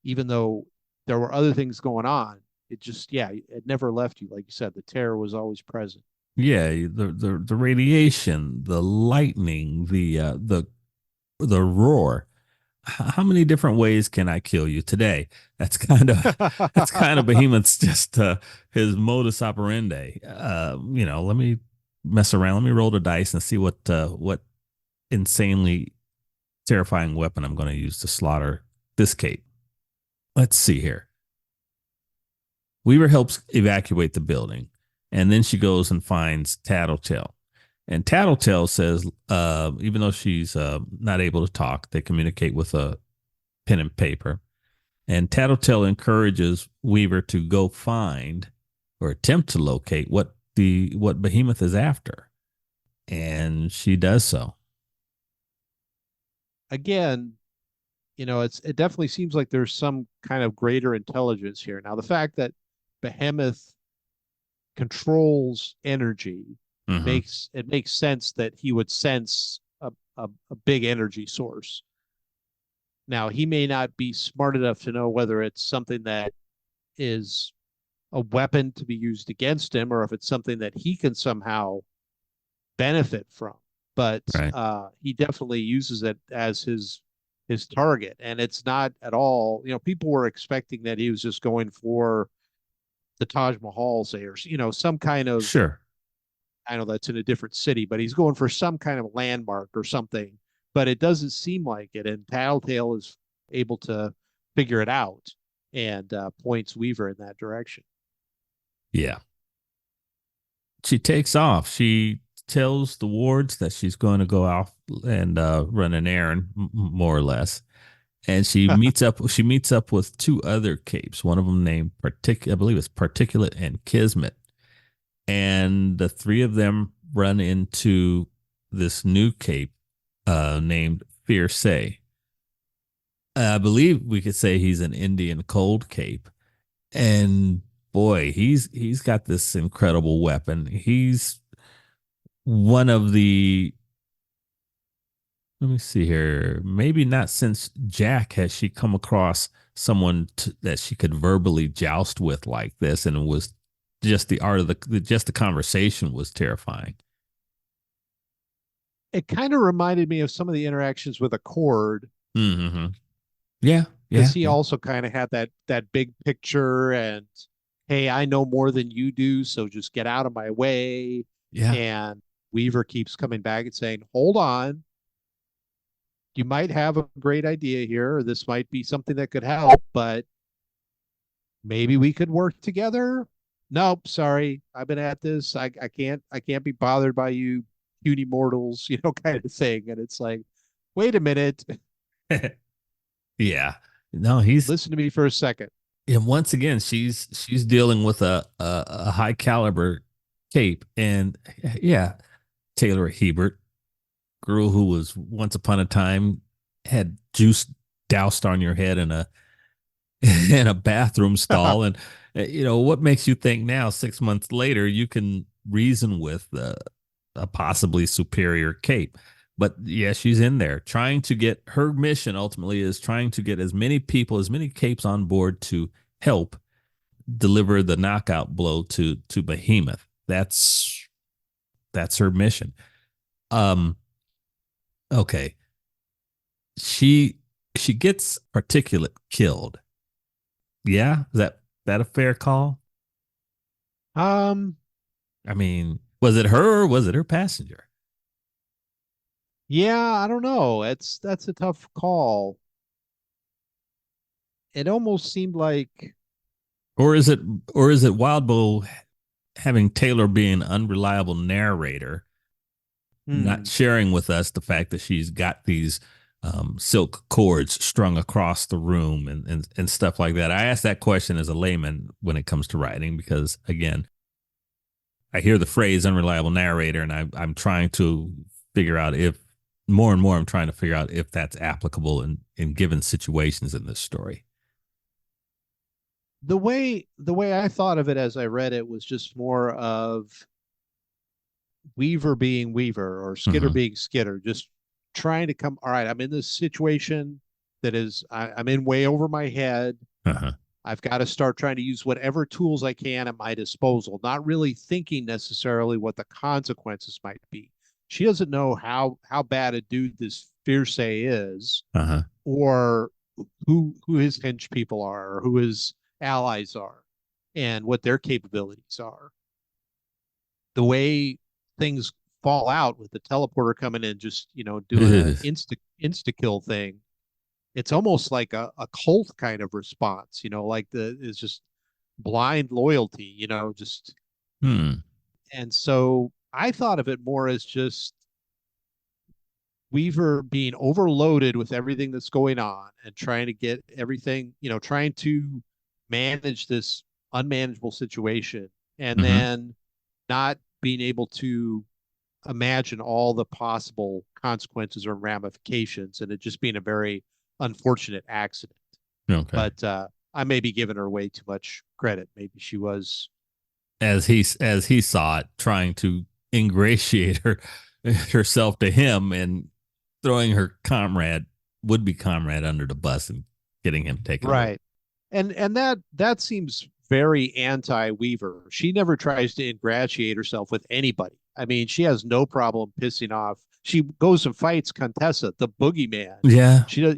even though there were other things going on. It never left you. Like you said, the terror was always present. Yeah, the radiation, the lightning, the roar. how many different ways can I kill you today? That's kind of that's kind of Behemoth's just his modus operandi. Let me mess around. Let me roll the dice and see what insanely terrifying weapon I'm going to use to slaughter this cape. Let's see here. Weaver helps evacuate the building, and then she goes and finds Tattletale. And Tattletale says, even though she's not able to talk, they communicate with a pen and paper. And Tattletale encourages Weaver to go find or attempt to locate what Behemoth is after, and she does so. Again, it definitely seems like there's some kind of greater intelligence here. Now, the fact that Behemoth controls energy Mm-hmm. makes sense that he would sense a big energy source. Now, he may not be smart enough to know whether it's something that is a weapon to be used against him or if it's something that he can somehow benefit from. But Right. he definitely uses it as his target, and it's not at all. People were expecting that he was just going for the Taj Mahal, say, or some kind of. Sure. I know that's in a different city, but he's going for some kind of landmark or something. But it doesn't seem like it, and Tattletale is able to figure it out and points Weaver in that direction. Yeah. She takes off. She tells the wards that she's going to go out and run an errand, more or less. And she meets up. She meets up with two other capes. One of them named I believe it's Particulate and Kismet. And the three of them run into this new cape named Fierce. I believe we could say he's an Indian cold cape. And boy, he's got this incredible weapon. He's one of the, let me see here, maybe not since Jack has she come across someone that she could verbally joust with like this, and it was just the art of just the conversation was terrifying. It kind of reminded me of some of the interactions with Accord Mm-hmm. Yeah, yeah, because he yeah, also kind of had that big picture and hey, I know more than you do, so just get out of my way. yeah. And Weaver keeps coming back and saying, "Hold on, you might have a great idea here, or this might be something that could help, but maybe we could work together." Nope, sorry, I've been at this. I can't be bothered by you puny mortals, kind of thing. And it's like, wait a minute, Yeah. No, he's, listen to me for a second. and once again, she's dealing with a high caliber cape, and yeah, Taylor Hebert, girl who was once upon a time had juice doused on your head in a in a bathroom stall, and what makes you think now, 6 months later, you can reason with a possibly superior cape? But yeah, she's in there trying to get, her mission ultimately is trying to get as many people, as many capes on board to help deliver the knockout blow to Behemoth. That's her mission. Um, okay. She she gets Particulate killed. Yeah, is that a fair call? um, I mean, was it her or was it her passenger? yeah, I don't know. That's a tough call. It almost seemed like, Or is it or is it Wildbow having Taylor be an unreliable narrator, not hmm, sharing with us the fact that she's got these silk cords strung across the room and stuff like that. I ask that question as a layman when it comes to writing because, again, I hear the phrase unreliable narrator, and I'm trying to figure out if more and more I'm trying to figure out if that's applicable in given situations in this story. the way I thought of it as I read it was just more of Weaver being Weaver or Skitter Mm-hmm. being Skitter, just trying to come. All right, I'm in this situation that is, I'm in way over my head. Uh-huh. I've got to start trying to use whatever tools I can at my disposal, not really thinking necessarily what the consequences might be. she doesn't know how bad a dude this Fierce is, Uh-huh. or who his hench people are, or who his allies are, and what their capabilities are. The way things fall out with the teleporter coming in, just doing a insta kill thing, it's almost like a cult kind of response. Like it's just blind loyalty. Just Hmm. and so I thought of it more as just Weaver being overloaded with everything that's going on and trying to get everything, trying to manage this unmanageable situation, and Mm-hmm. then not being able to imagine all the possible consequences or ramifications, and it just being a very unfortunate accident. Okay. But I may be giving her way too much credit. Maybe she was. As he saw it, trying to ingratiate herself to him and throwing her would be comrade under the bus and getting him taken away. Right. And that seems very anti-Weaver. She never tries to ingratiate herself with anybody. I mean, she has no problem pissing off. She goes and fights Contessa, the boogeyman. Yeah. She does,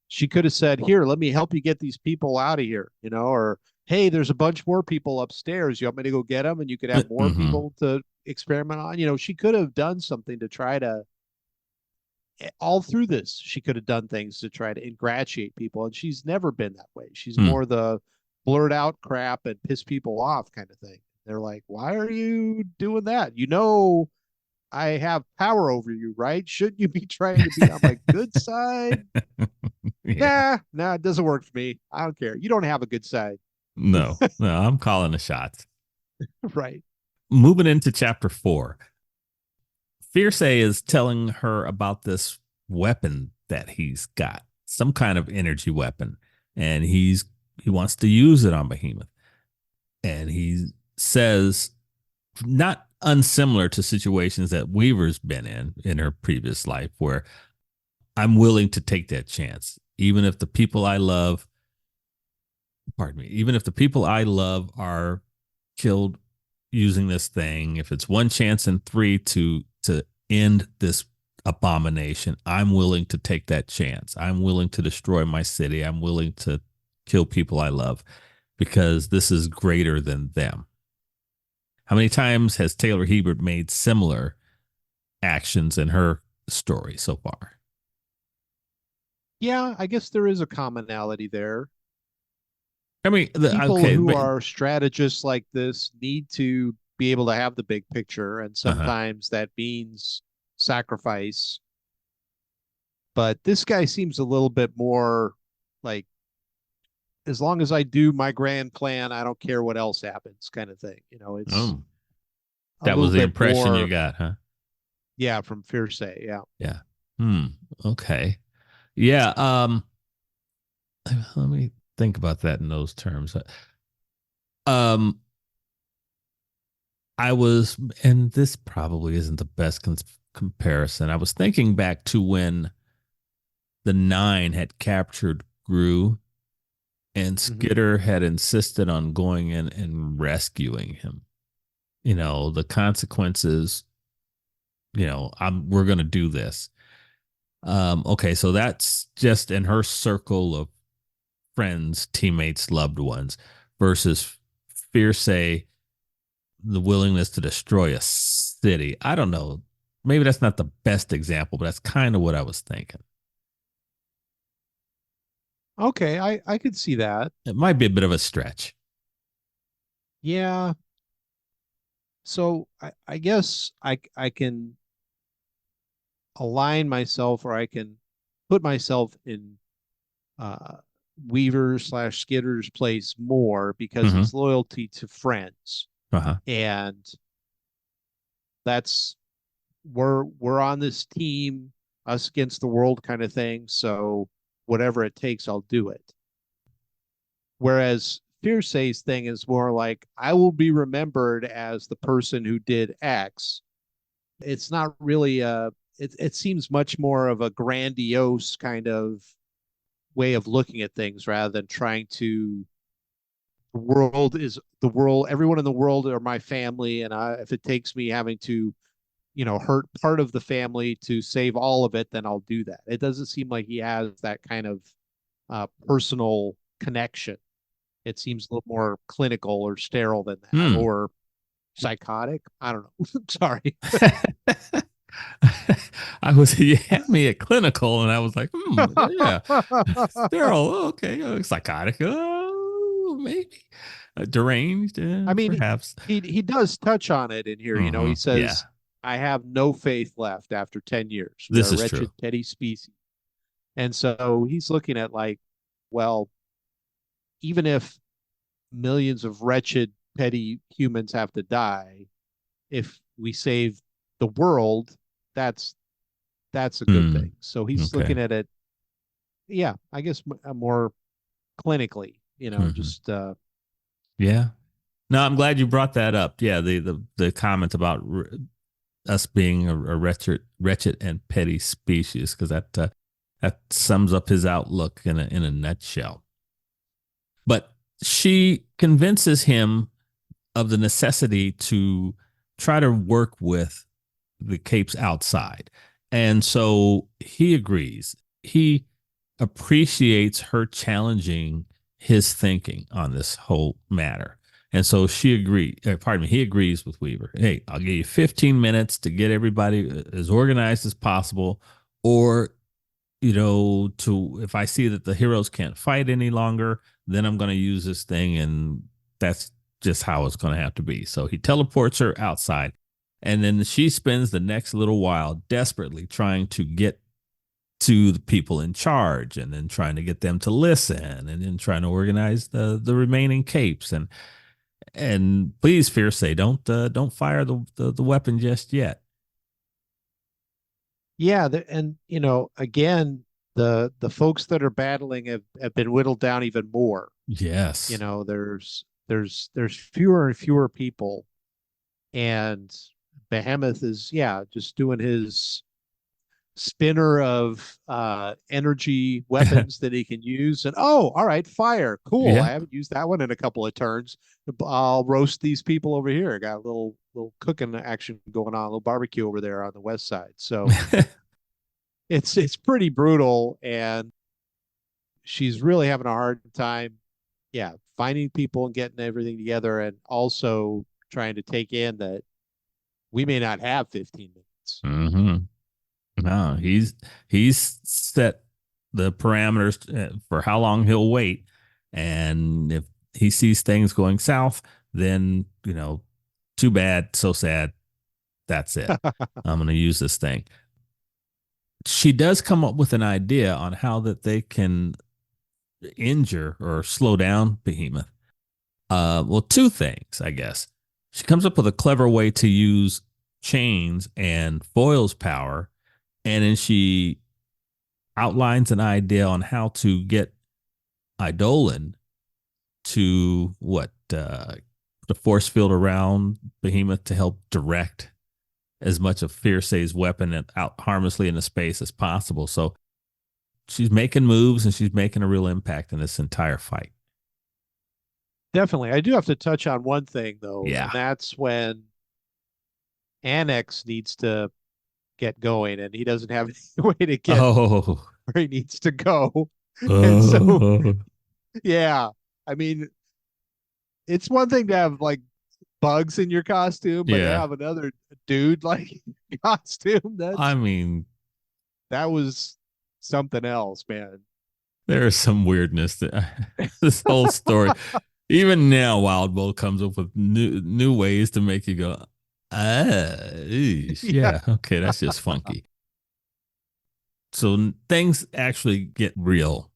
she could have said, "Here, let me help you get these people out of here," or "Hey, there's a bunch more people upstairs. You want me to go get them?" And you could have more Mm-hmm. people to experiment on. She could have done something to try to, all through this, she could have done things to try to ingratiate people, and she's never been that way. She's Hmm. more the blurt out crap and piss people off kind of thing. They're like, "Why are you doing that? I have power over you, right? Shouldn't you be trying to be on my good side?" Yeah. Nah, it doesn't work for me. I don't care. You don't have a good side. No, no, I'm calling the shots. Right. Moving into chapter 4, Fierce is telling her about this weapon that he's got, some kind of energy weapon, and he wants to use it on Behemoth. And he says, not unsimilar to situations that Weaver's been in her previous life, where I'm willing to take that chance, even if the people I love, pardon me, even if the people I love are killed using this thing, if it's one chance in three to end this abomination, I'm willing to take that chance. I'm willing to destroy my city. I'm willing to kill people I love because this is greater than them. How many times has Taylor Hebert made similar actions in her story so far? Yeah, I guess there is a commonality there. I mean, People okay, who but are strategists like this need to be able to have the big picture, and uh-huh. sometimes that means sacrifice. But this guy seems a little bit more like, as long as I do my grand plan, I don't care what else happens, kind of thing. It's Oh, a that was little the bit impression you more, got, huh? yeah, from Fierce. Yeah. Yeah. Hmm. Okay. Yeah. Let me think about that in those terms. Um, I was, and this probably isn't the best comparison. I was thinking back to when the Nine had captured Gru, and Hmm. Skitter had insisted on going in and rescuing him. The consequences. We're going to do this. Okay, so that's just in her circle of friends, teammates, loved ones, versus Fierce, the willingness to destroy a city. I don't know. Maybe that's not the best example, but that's kind of what I was thinking. Okay, I could see that. It might be a bit of a stretch. Yeah. So I guess I can align myself, or I can put myself in uh, Weaver slash Skitter's place more, because Mm-hmm. it's loyalty to friends, Uh-huh. and that's, we're on this team, us against the world kind of thing. So whatever it takes, I'll do it. Whereas Fierce's thing is more like, I will be remembered as the person who did X. It's not really it seems much more of a grandiose kind of way of looking at things, rather than trying to, the world, everyone in the world are my family, and if it takes me having to hurt part of the family to save all of it, then I'll do that. It doesn't seem like he has that kind of personal connection. It seems a little more clinical or sterile than that, Hmm. or psychotic. I don't know. Sorry. You had me at clinical, and I was like, yeah, sterile. Okay, psychotic. Oh, maybe deranged, I mean, perhaps. he does touch on it in here. He Yeah, says, "I have no faith left after 10 years. We this are a is true. wretched, petty species." And so he's looking at like, well, even if millions of wretched, petty humans have to die, if we save the world, that's that's a good Hmm. thing. So he's Okay. looking at it, yeah, I guess more clinically, Hmm. just Yeah. No, I'm glad you brought that up. Yeah, the comment about us being a wretched and petty species, because that sums up his outlook in a nutshell. But she convinces him of the necessity to try to work with the capes outside, and so he agrees. He appreciates her challenging his thinking on this whole matter. And so she agreed, pardon me, he agrees with Weaver. Hey, I'll give you 15 minutes to get everybody as organized as possible, or, if I see that the heroes can't fight any longer, then I'm going to use this thing. And that's just how it's going to have to be. So he teleports her outside. And then she spends the next little while desperately trying to get to the people in charge, and then trying to get them to listen, and then trying to organize the remaining capes. And please, Fierce, don't fire the weapon just yet. yeah, and again, the folks that are battling have been whittled down even more. Yes. There's fewer and fewer people, and Behemoth is, yeah, just doing his spinner of energy weapons that he can use. And oh, all right, fire, cool. Yeah. I haven't used that one in a couple of turns. I'll roast these people over here. Got a little cooking action going on, a little barbecue over there on the west side. So it's pretty brutal, and she's really having a hard time, yeah, finding people and getting everything together, and also trying to take in that we may not have 15 minutes. Mm-hmm. No, he's set the parameters for how long he'll wait, and if he sees things going south, then too bad, so sad. That's it. I'm going to use this thing. She does come up with an idea on how that they can injure or slow down Behemoth. Well, two things, I guess. She comes up with a clever way to use chains and foils power, and then she outlines an idea on how to get Eidolon to the force field around Behemoth to help direct as much of Fierce's weapon out harmlessly into space as possible. So she's making moves, and she's making a real impact in this entire fight. Definitely. I do have to touch on one thing though, and Yeah. that's when Annex needs to get going, and he doesn't have any way to get Oh. where he needs to go. And so, Oh. yeah, I mean, it's one thing to have like bugs in your costume, but to Yeah. have another dude like costume, I mean, that was something else, man. there is some weirdness to this whole story. Even now, Wildbow comes up with new ways to make you go, Yeah. yeah, okay, that's just funky. So things actually get real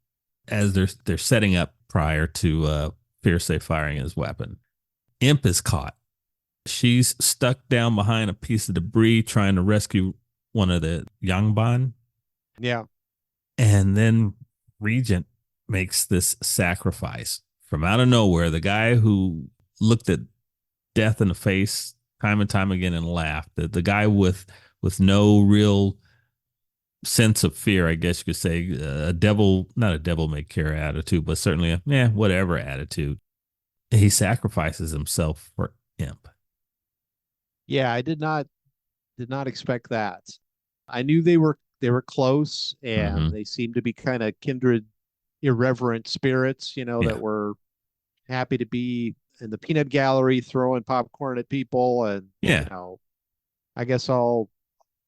as they're setting up prior to Fierce firing his weapon. Imp is caught. She's stuck down behind a piece of debris trying to rescue one of the Yangban. Yeah. And then Regent makes this sacrifice from out of nowhere. The guy who looked at death in the face time and time again and laughed, the guy with no real sense of fear, I guess you could say, a devil, not a devil may care attitude, but certainly a whatever attitude. He sacrifices himself for Imp. Yeah, I did not Did not expect that. I knew they were close, and Mm-hmm. they seemed to be kind of kindred, irreverent spirits, Yeah. that were happy to be in the peanut gallery throwing popcorn at people, and Yeah. I guess I'll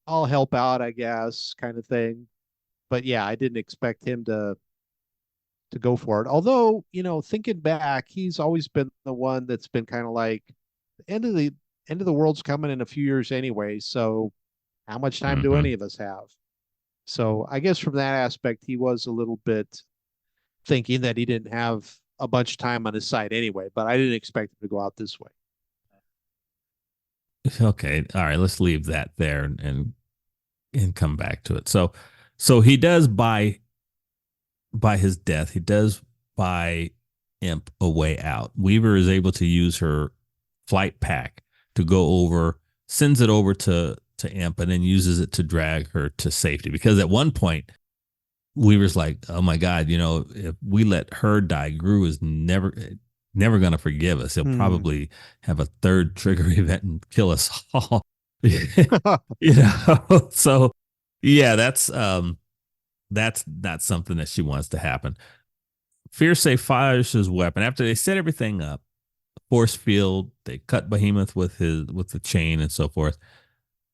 help out, I guess, kind of thing. But yeah, I didn't expect him to go for it. Although, thinking back, he's always been the one that's been kind of like the end of the world's coming in a few years anyway. So how much time do Mm-hmm. any of us have? So I guess from that aspect, he was a little bit thinking that he didn't have a bunch of time on his side anyway, but I didn't expect him to go out this way. Okay. All right. Let's leave that there and come back to it. So he does by his death, he does buy Imp a way out. Weaver is able to use her flight pack to go over, sends it over to Imp, and then uses it to drag her to safety. Because at one point, Weaver's like, "Oh my God, if we let her die, Gru is never going to forgive us. He'll Hmm. probably have a third trigger event and kill us all." So yeah, that's not something that she wants to happen. Fierce fires his weapon after they set everything up. Force field. They cut Behemoth with the chain and so forth.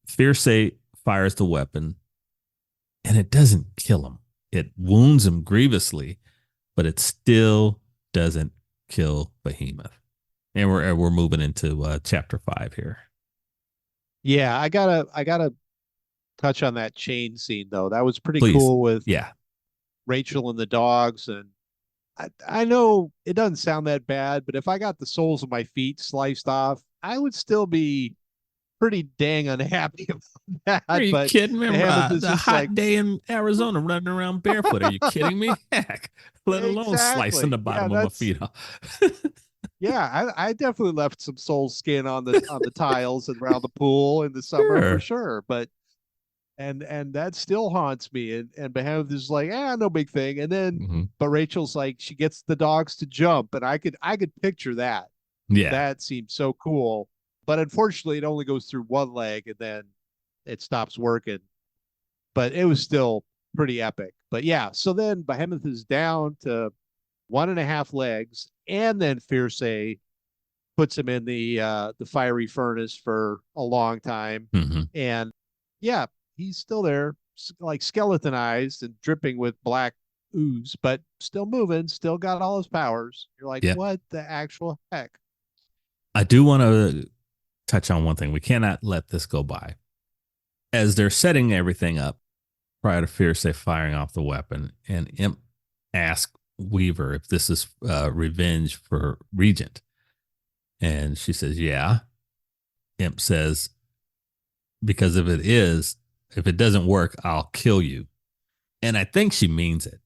Fierce fires the weapon, and it doesn't kill him. It wounds him grievously, but it still doesn't kill Behemoth. And we're moving into chapter 5 here. Yeah, I gotta touch on that chain scene though. That was pretty Please, cool with yeah, Rachel and the dogs, and I know it doesn't sound that bad, but if I got the soles of my feet sliced off, I would still be pretty dang unhappy about are that. you But kidding me? Behemoth is A just like, hot day in Arizona running around barefoot. Are you kidding me? Heck, let alone slicing the exactly. Yeah, bottom of my that's feet off. yeah, I definitely left some soul skin on the tiles and around the pool in the summer for Sure. sure. But and that still haunts me. And Behemoth is like, no big thing. And then Mm-hmm. but Rachel's like, she gets the dogs to jump, and I could picture that. Yeah. That seems so cool. But unfortunately, it only goes through one leg, and then it stops working. But it was still pretty epic. But yeah, so then Behemoth is down to one and a half legs, and then Fierce puts him in the fiery furnace for a long time, Mm-hmm. and yeah, he's still there, like skeletonized and dripping with black ooze, but still moving, still got all his powers. You're like, Yep. what the actual heck? I do want to touch on one thing. We cannot let this go by. As they're setting everything up prior to Fierce firing off the weapon, and Imp asks Weaver if this is revenge for Regent. And she says, yeah. Imp says, because if it doesn't work, I'll kill you. And I think she means it.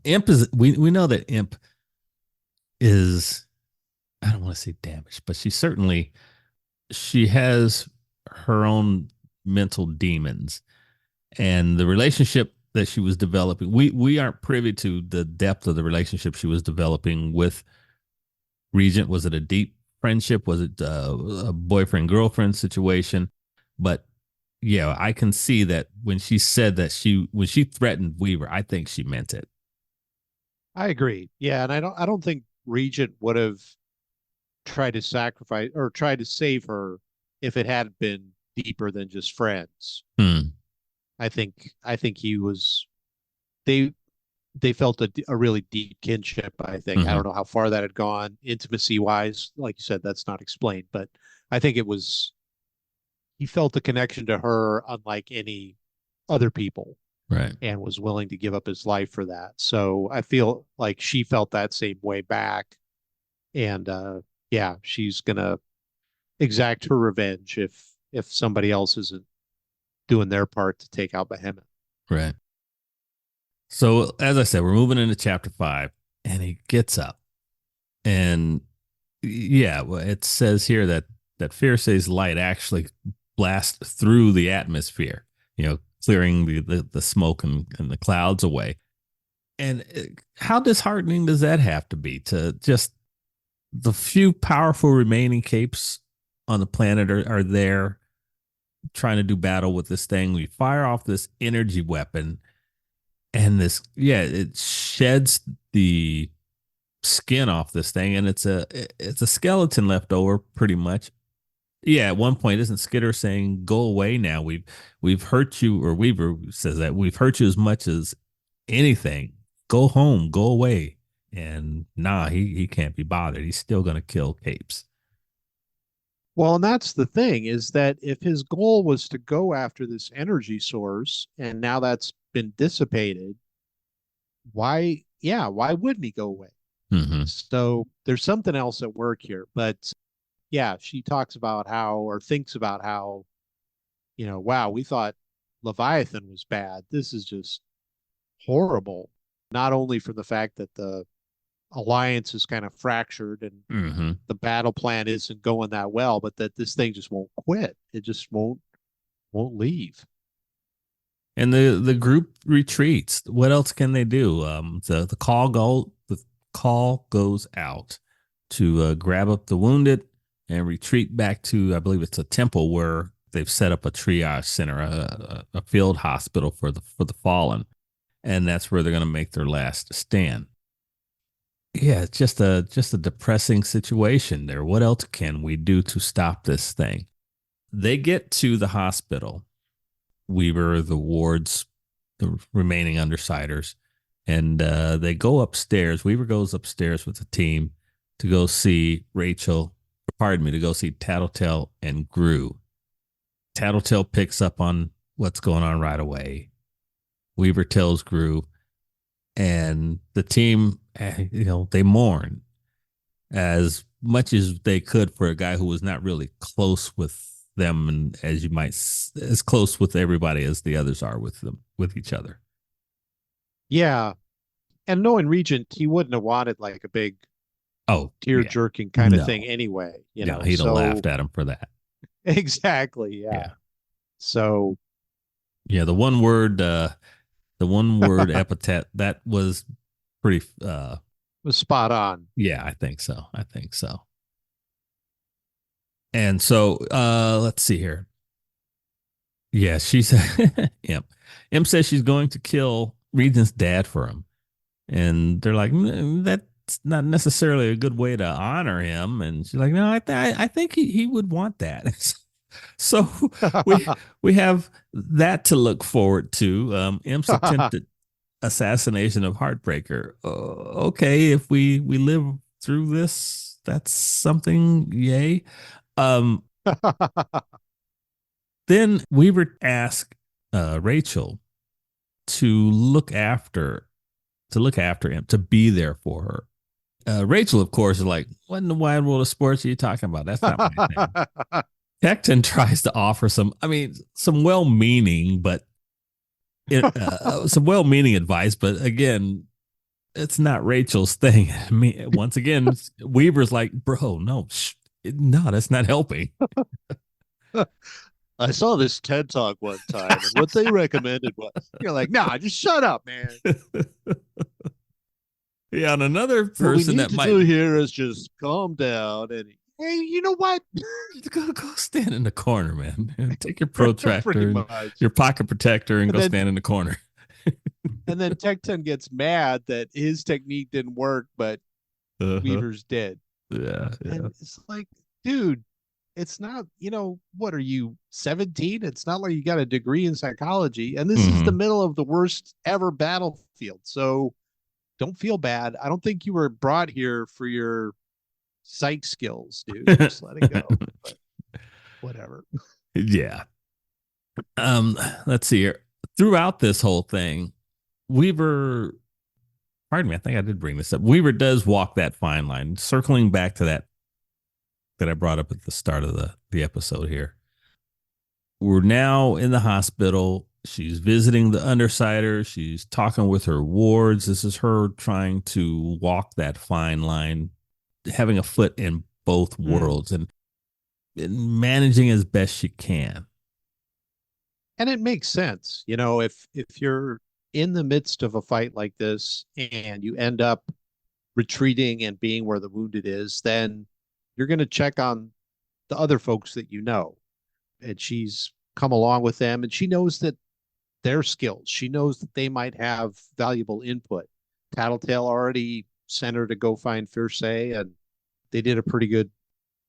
Imp is, we know that Imp is, I don't want to say damaged, but she has her own mental demons, and the relationship that she was developing, we aren't privy to the depth of the relationship she was developing with Regent. Was it a deep friendship? Was it a boyfriend girlfriend situation? But yeah, I can see that when she said that when she threatened Weaver, I think she meant it. I agree. Yeah, and I don't think Regent would have tried to sacrifice or tried to save her if it hadn't been deeper than just friends. Hmm. I think he was they they felt a really deep kinship. I think. I Mm-hmm. don't know how far that had gone intimacy wise. Like you said, that's not explained, but I think it was he felt a connection to her unlike any other people, Right. and was willing to give up his life for that. So I feel like she felt that same way back, and yeah, she's gonna exact her revenge if somebody else isn't doing their part to take out Behemoth. Right. So as I said, we're moving into chapter 5, and he gets up, and yeah, well, it says here that Fierce's light actually blasts through the atmosphere, clearing the smoke and the clouds away. And how disheartening does that have to be to just the few powerful remaining capes on the planet are there, trying to do battle with this thing. We fire off this energy weapon, and it sheds the skin off this thing, and it's a skeleton left over pretty much. Yeah, at one point, isn't Skitter saying, "Go away now. We've hurt you," or Weaver says that we've hurt you as much as anything. Go home, go away. And nah, he can't be bothered. He's still gonna kill Capes. Well, and that's the thing is that if his goal was to go after this energy source and now that's been dissipated, why wouldn't he go away? Mm-hmm. So there's something else at work here. But yeah, she talks about how, or thinks about how, wow, we thought Leviathan was bad. This is just horrible. Not only from the fact that the alliance is kind of fractured and Mm-hmm. the battle plan isn't going that well, but that this thing just won't quit. It just won't leave. And the group retreats. What else can they do? The call goes out to grab up the wounded and retreat back to, I believe it's a temple where they've set up a triage center, a field hospital for the fallen, and that's where they're going to make their last stand. Yeah, it's just a depressing situation there. What else can we do to stop this thing? They get to the hospital. Weaver, the wards, the remaining undersiders, and they go upstairs. Weaver goes upstairs with the team to go see Rachel. Pardon me, to go see Tattletale and Gru. Tattletale picks up on what's going on right away. Weaver tells Gru, and the team, they mourn as much as they could for a guy who was not really close with them, and as close with everybody as the others are with each other. Yeah. And knowing Regent, he wouldn't have wanted like a big tear jerking kind of thing anyway. He'd have laughed at him for that. Exactly. Yeah. So yeah, the one word epithet that was pretty was spot on. Yeah, I think so. And so let's see here. Yeah, she said Imp says she's going to kill Regent's dad for him. And they're like, that's not necessarily a good way to honor him. And she's like, no, I think he would want that. So we have that to look forward to. Imp's attempted assassination of Heartbreaker. Okay, if we live through this, that's something. Yay. Then Weaver asked Rachel to look after him, to be there for her. Rachel, of course, is like, what in the wide world of sports are you talking about? That's not my thing. Tecton tries to offer some well-meaning, but some well-meaning advice, but again, it's not Rachel's thing. I mean, once again, Weaver's like, bro, no, that's not helping. I saw this TED Talk one time, and what they recommended was, you're like, nah, just shut up, man. Yeah, and another person what we need to do here is just calm down and, hey, you know what? go stand in the corner, man. Take your protractor, your pocket protector, and go stand in the corner. And then Tecton gets mad that his technique didn't work, but Weaver's did. Yeah. And it's like, dude, it's not, what are you, 17? It's not like you got a degree in psychology. And this is the middle of the worst ever battlefield. So don't feel bad. I don't think you were brought here for your psych skills, dude. Just let it go. But whatever. Yeah. Let's see here. Throughout this whole thing, Weaver, pardon me, I think I did bring this up. Weaver does walk that fine line, circling back to that I brought up at the start of the episode here. We're now in the hospital. She's visiting the Undersiders. She's talking with her wards. This is her trying to walk that fine line, having a foot in both worlds and managing as best she can. And it makes sense. If you're in the midst of a fight like this and you end up retreating and being where the wounded is, then you're going to check on the other folks that you know. And she's come along with them, and she knows that their skills. She knows that they might have valuable input. Tattletale already sent her to go find Fierce, and they did a pretty good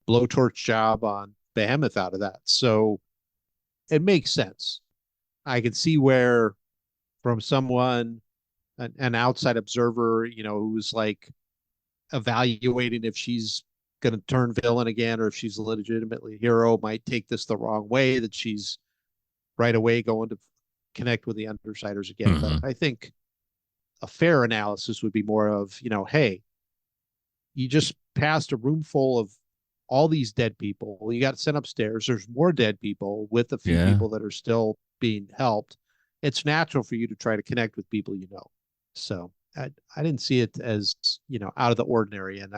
blowtorch job on Behemoth out of that. So it makes sense. I can see where, from someone, an outside observer, who's like evaluating if she's going to turn villain again or if she's legitimately a hero, might take this the wrong way, that she's right away going to connect with the Undersiders again. Mm-hmm. But I think a fair analysis would be more of, hey, you just passed a room full of all these dead people. You got sent upstairs. There's more dead people with a few people that are still being helped. It's natural for you to try to connect with people you know. So I didn't see it as, out of the ordinary. And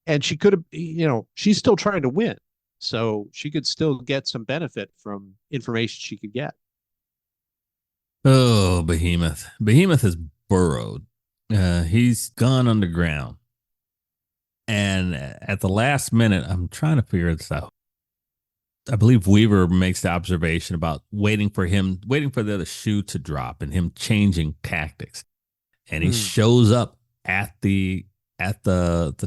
and she could have, she's still trying to win. So she could still get some benefit from information she could get. Oh, Behemoth. Behemoth has burrowed. He's gone underground. And at the last minute, I'm trying to figure this out. I believe Weaver makes the observation about waiting for the other shoe to drop and him changing tactics. And he shows up at the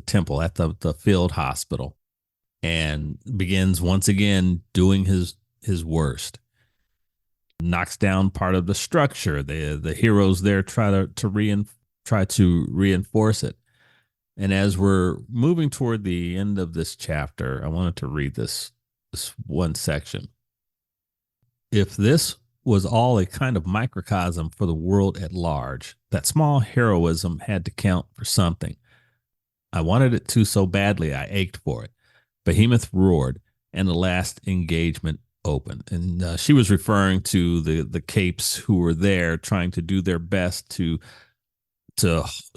temple, at the field hospital, and begins once again doing his worst. Knocks down part of the structure. The heroes there try to reinforce it. And as we're moving toward the end of this chapter, I wanted to read this one section. If this was all a kind of microcosm for the world at large, that small heroism had to count for something. I wanted it to so badly I ached for it. Behemoth roared, and the last engagement opened. And she was referring to the Capes who were there trying to do their best to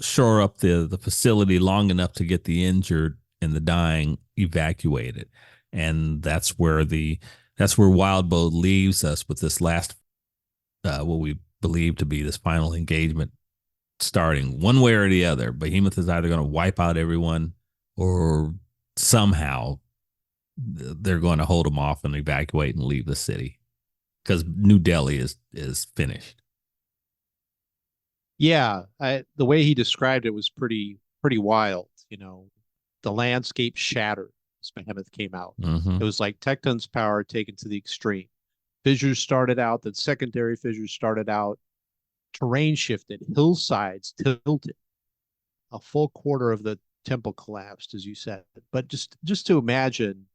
shore up the facility long enough to get the injured and the dying evacuated. And that's where Wildbow leaves us with this last, what we believe to be this final engagement starting one way or the other. Behemoth is either going to wipe out everyone, or somehow they're going to hold them off and evacuate and leave the city, because New Delhi is finished. Yeah, the way he described it was pretty wild. The landscape shattered as Behemoth came out. It was like Tecton's power taken to the extreme. Fissures started out, then secondary fissures started out. Terrain shifted, hillsides tilted. A full quarter of the temple collapsed, as you said. But just to imagine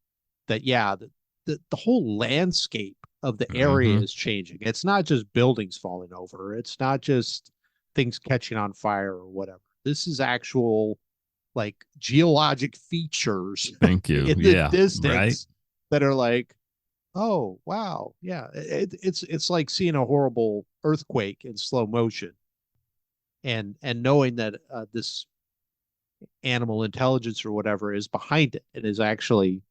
that, yeah, the whole landscape of the area is changing. It's not just buildings falling over. It's not just things catching on fire or whatever. This is actual, like, geologic features Thank you. in the distance, right? that are like, oh wow, yeah. It's like seeing a horrible earthquake in slow motion, and knowing that this animal intelligence or whatever is behind it and is actually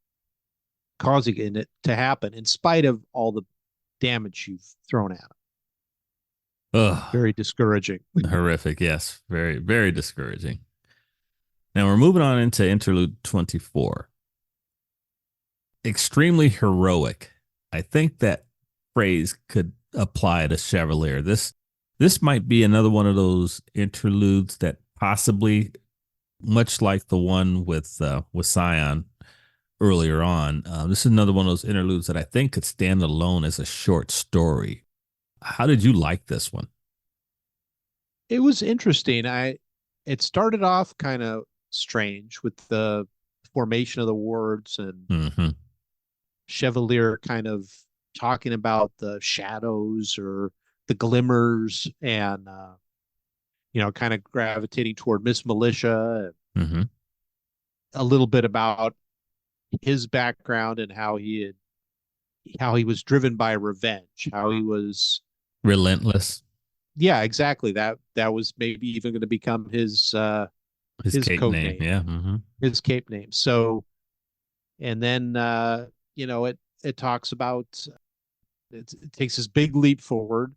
causing it to happen in spite of all the damage you've thrown at it. Ugh. Very discouraging. Horrific. Yes. Very, very discouraging. Now we're moving on into interlude 24. Extremely heroic. I think that phrase could apply to Chevalier. This might be another one of those interludes that possibly, much like the one with Scion earlier on, this is another one of those interludes that I think could stand alone as a short story. How did you like this one? It was interesting. It started off kind of strange with the formation of the wards and Chevalier kind of talking about the shadows or the glimmers, and kind of gravitating toward Miss Militia, and a little bit about his background and how he was driven by revenge, how he was relentless. Yeah, exactly. That was maybe even going to become his cape code name. name. Yeah. His cape name. So, and then it talks about it takes this big leap forward.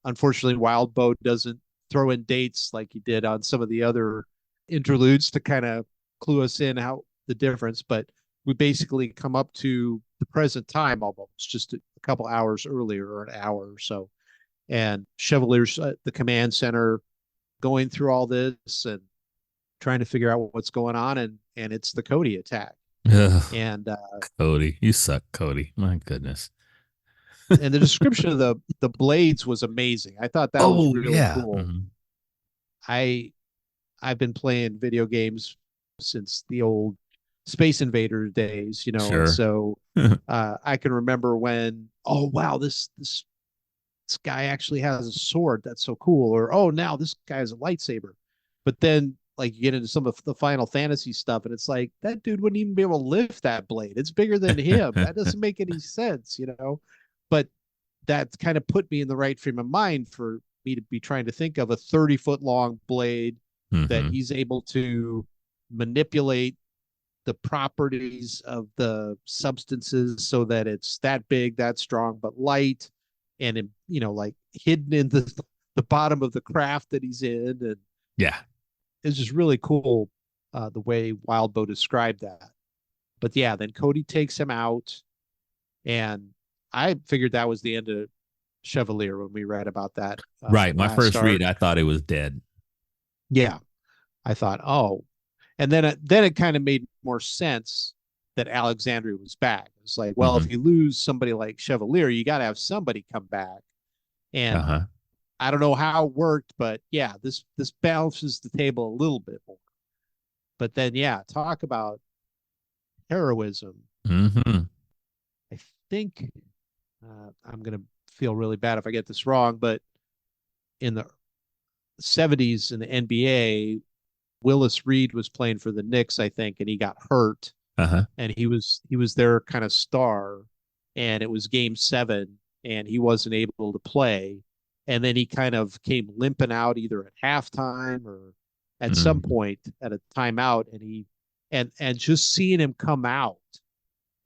Unfortunately, Wildbow doesn't throw in dates like he did on some of the other interludes to kind of clue us in how the difference, but we basically come up to the present time almost just a couple hours earlier, or an hour or so. And Chevalier's the command center going through all this and trying to figure out what's going on, and it's the Cody attack. Ugh, And Cody, you suck, Cody. My goodness. and the description of the blades was amazing. I thought that was Oh really yeah. cool. I I've been playing video games since the old Space Invader days, and Sure. so I can remember when, oh wow, this guy actually has a sword. That's so cool. Or, oh, now this guy has a lightsaber. But then, like, you get into some of the Final Fantasy stuff, and it's like, that dude wouldn't even be able to lift that blade. It's bigger than him. That doesn't make any sense. But that kind of put me in the right frame of mind for me to be trying to think of a 30-foot long blade that Mm-hmm. he's able to manipulate the properties of the substances so that it's that big, that strong, but light, and like hidden in the bottom of the craft that he's in. And Yeah. it's just really cool the way Wildbow described that. But yeah, then Cody takes him out, and I figured that was the end of Chevalier when we read about that Right. My last first read, arc. I thought it was dead. Yeah, I thought, oh, and then it kind of made more sense that Alexandria was back. It's like, well, Mm-hmm. if you lose somebody like Chevalier, you got to have somebody come back. And Uh-huh. I don't know how it worked, but yeah, this balances the table a little bit more. But then, yeah, talk about heroism. Mm-hmm. I think I'm gonna feel really bad if I get this wrong, but in the '70s in the NBA, Willis Reed was playing for the Knicks, I think, and he got hurt, Uh-huh. and he was their kind of star, and it was Game 7, and he wasn't able to play, and then he kind of came limping out either at halftime or at some Mm. point at a timeout, and and just seeing him come out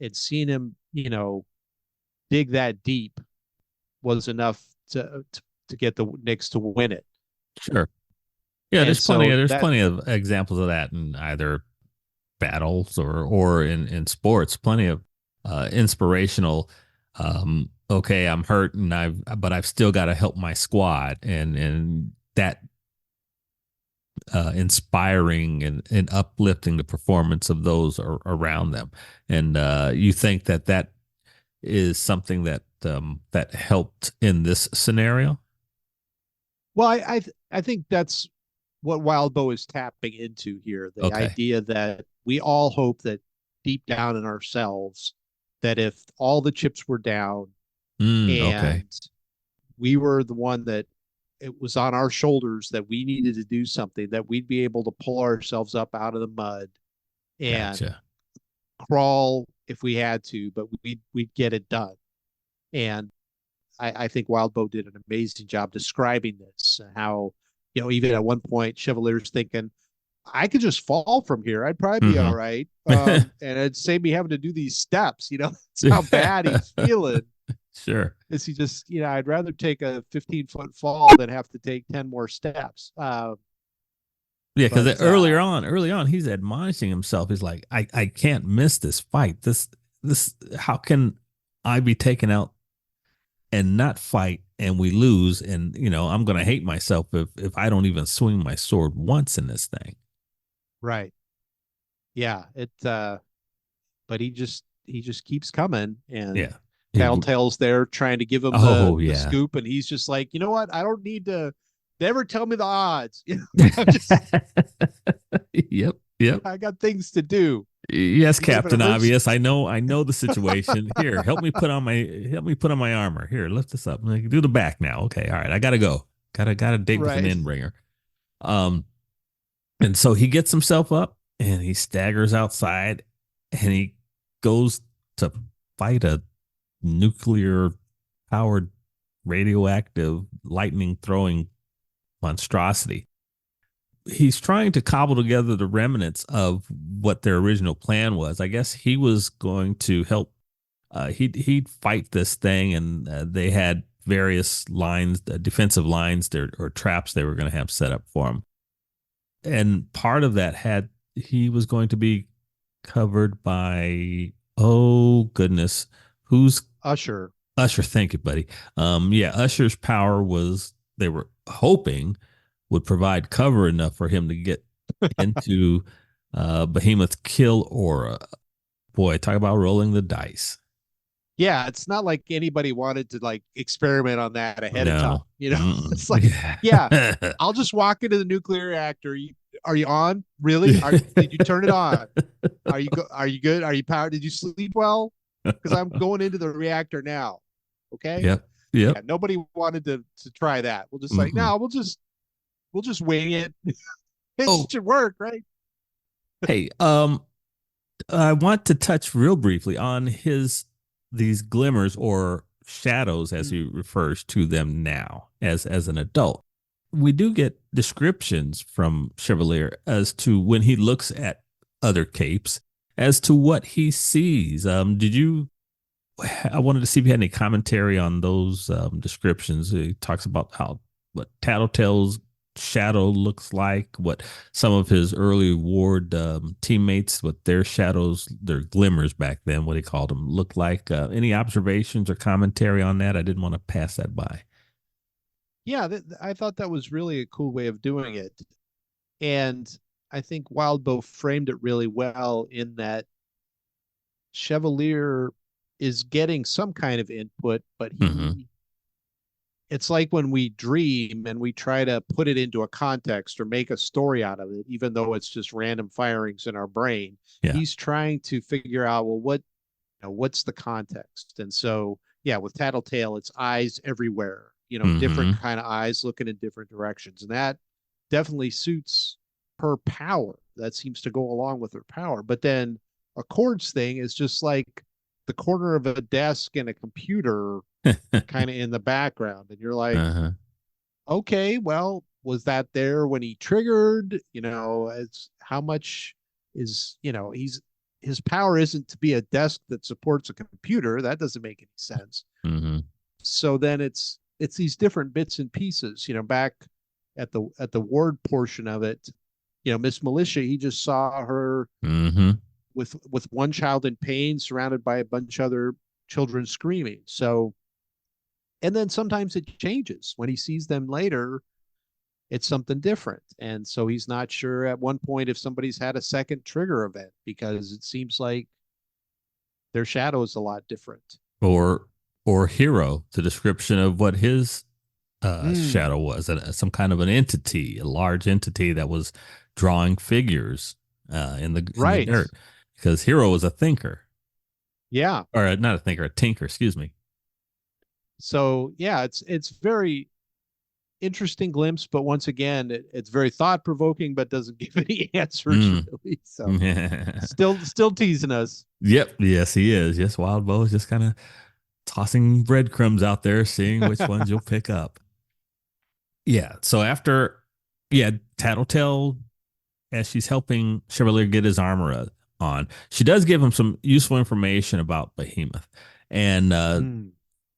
and seeing him, dig that deep was enough to get the Knicks to win it. Sure. Yeah, And so there's that plenty of examples of that in either battles or in sports. Plenty of inspirational. Okay, I'm hurt and I've still got to help my squad, and that inspiring and uplifting the performance of those around them. And you think that is something that helped in this scenario? well, I think that's what Wildbow is tapping into here. The Okay. idea that we all hope that deep down in ourselves, that if all the chips were down Okay. and we were the one that it was on our shoulders that we needed to do something, that we'd be able to pull ourselves up out of the mud and Gotcha. crawl if we had to, but we'd get it done. And I think Wildbow did an amazing job describing this. How, even at one point, Chevalier's thinking, I could just fall from here. I'd probably be all Mm-hmm. right. And it'd save me having to do these steps. That's how bad he's feeling. Sure. Is he just, I'd rather take a 15-foot fall than have to take 10 more steps. Yeah, because But early on, he's admonishing himself. He's like, I can't miss this fight. This, how can I be taken out and not fight and we lose? And I'm gonna hate myself if I don't even swing my sword once in this thing. right. Yeah. But he just keeps coming, and Yeah. He, Tattletale's there trying to give him oh the yeah. scoop, and he's just like, you know what? I don't need to never tell me the odds. I'm just Yep. Yep. I got things to do. Yes, Even if it Captain hurts. Obvious. I know the situation. Here, help me put on my armor. Here, lift this up. Like, do the back now. Okay, all right. I gotta go. Gotta date with an Right. end ringer. Um, and so he gets himself up and he staggers outside and he goes to fight a nuclear powered radioactive lightning throwing monstrosity. He's trying to cobble together the remnants of what their original plan was. I guess he was going to help. He'd fight this thing, and they had various lines, defensive lines, there or traps they were going to have set up for him. And part of that had he was going to be covered by, oh goodness, who's Usher. Usher, thank you, buddy. Yeah, Usher's power was they were hoping would provide cover enough for him to get into Behemoth's kill aura. Boy, talk about rolling the dice. Yeah, it's not like anybody wanted to like experiment on that ahead of time. No. It's like, yeah, Yeah. I'll just walk into the nuclear reactor. Are you on? Really? Did you turn it on? Are you good? Are you powered? Did you sleep well? Because I'm going into the reactor now. Okay. Yep. Yep. Yeah, nobody wanted to try that. We'll just like, Mm-mm. no, we'll just wing it. It Oh, should work, right? hey, I want to touch real briefly on his these glimmers or shadows as he Mm. refers to them now as an adult. We do get descriptions from Chevalier as to when he looks at other capes as to what he sees. Did you I wanted to see if you had any commentary on those descriptions. He talks about how what Tattletale's shadow looks like, what some of his early ward teammates, what their shadows, their glimmers back then, what he called them, looked like. Any observations or commentary on that? I didn't want to pass that by. Yeah, I thought that was really a cool way of doing it. And I think Wildbow framed it really well in that Chevalier is getting some kind of input, but Mm-hmm. it's like when we dream and we try to put it into a context or make a story out of it, even though it's just random firings in our brain. Yeah. He's trying to figure out, well, what's the context? And so, yeah, with Tattletale, it's eyes everywhere, different Mm-hmm. kind of eyes looking in different directions. And that definitely suits her power. That seems to go along with her power. But then Accord's thing is just like the corner of a desk and a computer kind of in the background. And you're like, Uh-huh. okay, well, was that there when he triggered? It's how much is, his power isn't to be a desk that supports a computer. That doesn't make any sense. Mm-hmm. So then it's these different bits and pieces, back at the ward portion of it, Miss Militia, he just saw her Mm-hmm. with one child in pain surrounded by a bunch of other children screaming. So and then sometimes it changes when he sees them later, it's something different. And so he's not sure at one point if somebody's had a second trigger event because it seems like their shadow is a lot different. Or hero, the description of what his Mm, shadow was, some kind of an entity, a large entity that was drawing figures in the right. dirt, because hero was a thinker, Yeah. or not a thinker, a tinker, excuse me. So yeah, it's very interesting glimpse, but once again, it's very thought provoking, but doesn't give any answers Mm. really. So still teasing us. Yep, yes, he is. Yes, Wildbow is just kind of tossing breadcrumbs out there, seeing which ones you'll pick up. Yeah. So after, yeah, Tattletale, as she's helping Chevalier get his armor on, she does give him some useful information about Behemoth, and Mm.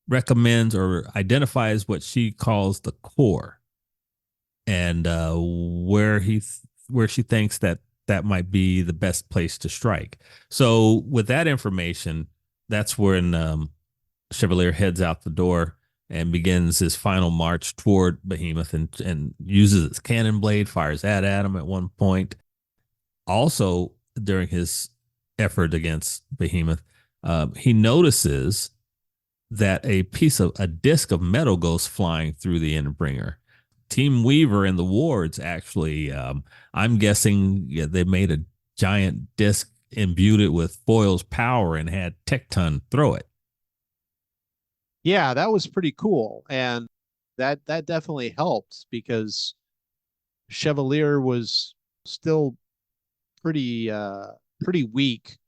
recommends or identifies what she calls the core, and where she thinks that that might be the best place to strike. So with that information, that's when Chevalier heads out the door and begins his final march toward Behemoth, and uses its cannon blade, fires that at him at one point. Also, during his effort against Behemoth, he notices that a disc of metal goes flying through the Endbringer. Team Weaver and the wards actually, I'm guessing, yeah, they made a giant disc, imbued it with Foyle's power, and had Tecton throw it. Yeah, that was pretty cool. And that definitely helped because Chevalier was still pretty weak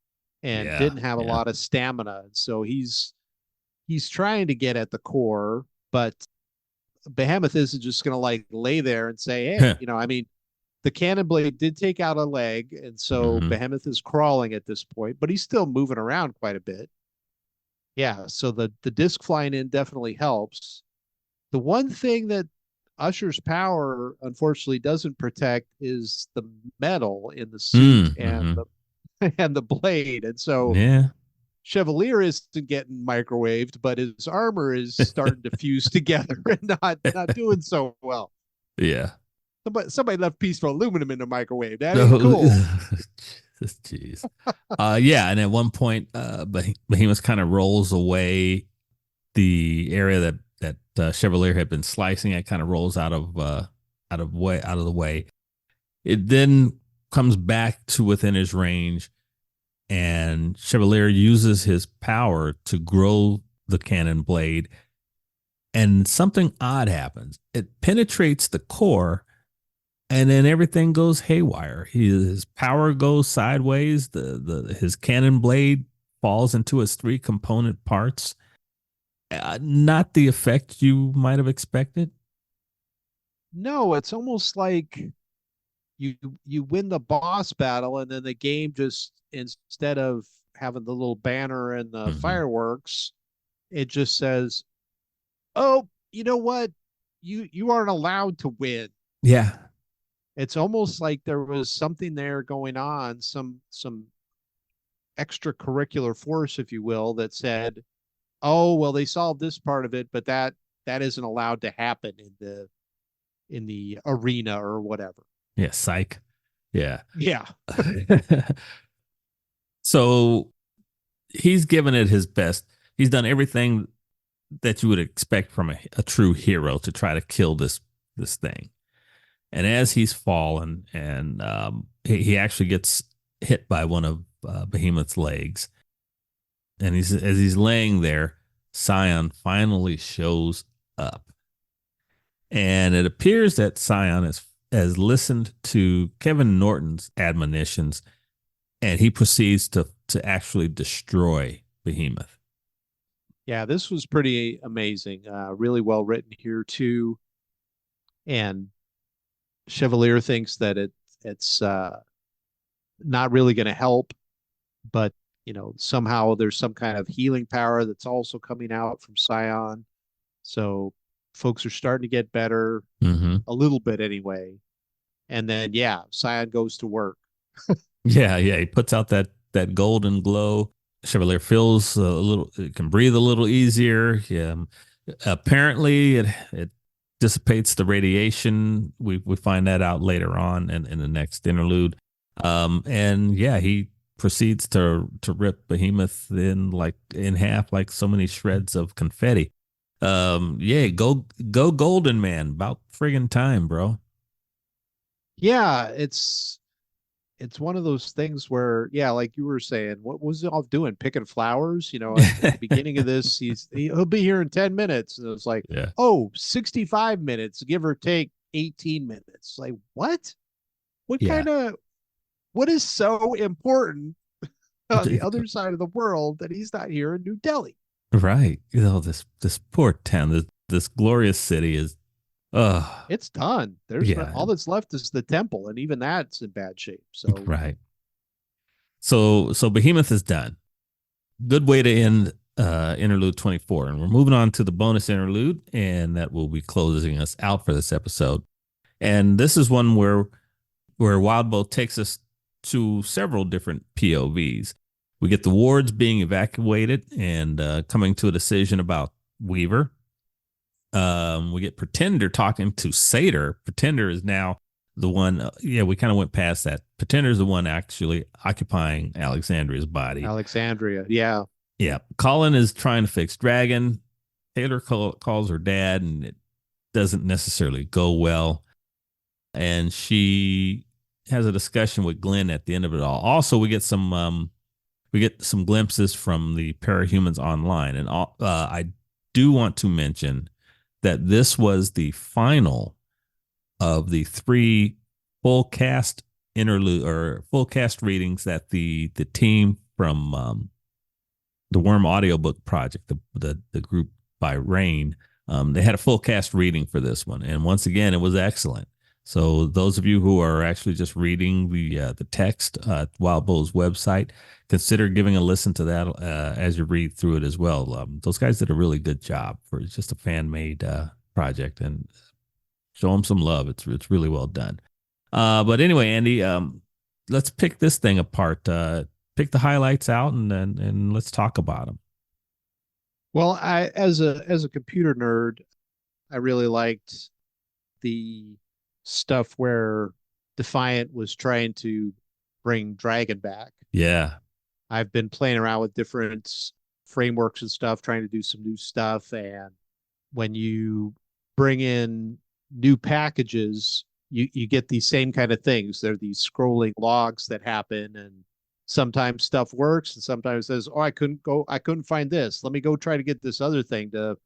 and Yeah, didn't have a yeah. lot of stamina. So he's trying to get at the core, but Behemoth isn't just gonna like lay there and say, hey, I mean, the cannon blade did take out a leg, and so Mm-hmm. Behemoth is crawling at this point, but he's still moving around quite a bit. Yeah, so the disc flying in definitely helps. The one thing that Usher's power unfortunately doesn't protect is the metal in the suit and Mm-hmm. the and the blade. And so Yeah. Chevalier isn't getting microwaved, but his armor is starting to fuse together and not doing so well. Yeah. Somebody left peaceful aluminum in the microwave. That ain't No, cool. jeez. Yeah, and at one point, Behemoth kind of rolls away the area that Chevalier had been slicing. It kind of rolls out of the way. It then comes back to within his range, and Chevalier uses his power to grow the cannon blade, and something odd happens. It penetrates the core, and then everything goes haywire. His power goes sideways. His cannon blade falls into its three component parts. Not the effect you might have expected. No, it's almost like you you win the boss battle, and then the game just, instead of having the little banner and the Mm-hmm. fireworks, it just says, "Oh, you know what? You aren't allowed to win." Yeah. It's almost like there was something there going on, some extracurricular force, if you will, that said, "Oh, well, they solved this part of it, but that isn't allowed to happen in the arena or whatever." Yeah. Psych. Yeah. Yeah. So he's given it his best. He's done everything that you would expect from a true hero to try to kill this thing. And as he's fallen, and he actually gets hit by one of Behemoth's legs, and as he's laying there, Scion finally shows up, and it appears that Scion has listened to Kevin Norton's admonitions, and he proceeds to actually destroy Behemoth. Yeah, this was pretty amazing. Really well written here too. And Chevalier thinks that it's not really going to help, but somehow there's some kind of healing power that's also coming out from Scion. So folks are starting to get better Mm-hmm. a little bit anyway. And then yeah, Scion goes to work. Yeah, yeah. He puts out that golden glow. Chevalier feels a little, it can breathe a little easier. Yeah. Apparently, it dissipates the radiation. We find that out later on in the next interlude. And yeah, he proceeds to rip Behemoth in half like so many shreds of confetti. Yeah, go Golden Man. About friggin' time, bro. Yeah, it's one of those things where, yeah, like you were saying, what was it all doing? Picking flowers? At the beginning of this, he'll be here in 10 minutes. And it's like, Yeah. oh, 65 minutes, give or take 18 minutes. Like, what? What Yeah. kind of, what is so important on the other side of the world that he's not here in New Delhi? Right. This poor town, this glorious city is It's done. There's yeah, all that's left is the temple, and even that's in bad shape. So right. So Behemoth is done. Good way to end interlude 24. And we're moving on to the bonus interlude, and that will be closing us out for this episode. And this is one where Wildbow takes us to several different POVs. We get the wards being evacuated and coming to a decision about Weaver. We get Pretender talking to Satyr. Pretender is now the one. Yeah, we kind of went past that. Pretender is the one actually occupying Alexandria's body. Alexandria, yeah. Yeah. Colin is trying to fix Dragon. Taylor calls her dad, and it doesn't necessarily go well. And she has a discussion with Glenn at the end of it all. Also, we get some glimpses from the Parahumans online, and I do want to mention that this was the final of the 3 full cast interlude or full cast readings that the team from the Worm audiobook project, the group by Rain, they had a full cast reading for this one, and once again, it was excellent. So those of you who are actually just reading the text at Wildbow's website, consider giving a listen to that as you read through it as well. Those guys did a really good job for it's just a fan made project, and show them some love. It's really well done. But anyway, Andy, let's pick this thing apart. pick the highlights out and let's talk about them. Well, I as a computer nerd, I really liked the stuff where Defiant was trying to bring Dragon back. Yeah. I've been playing around with different frameworks and stuff, trying to do some new stuff. And when you bring in new packages, you get these same kind of things. There are these scrolling logs that happen, and sometimes stuff works, and sometimes says, "Oh, I couldn't find this. Let me go try to get this other thing to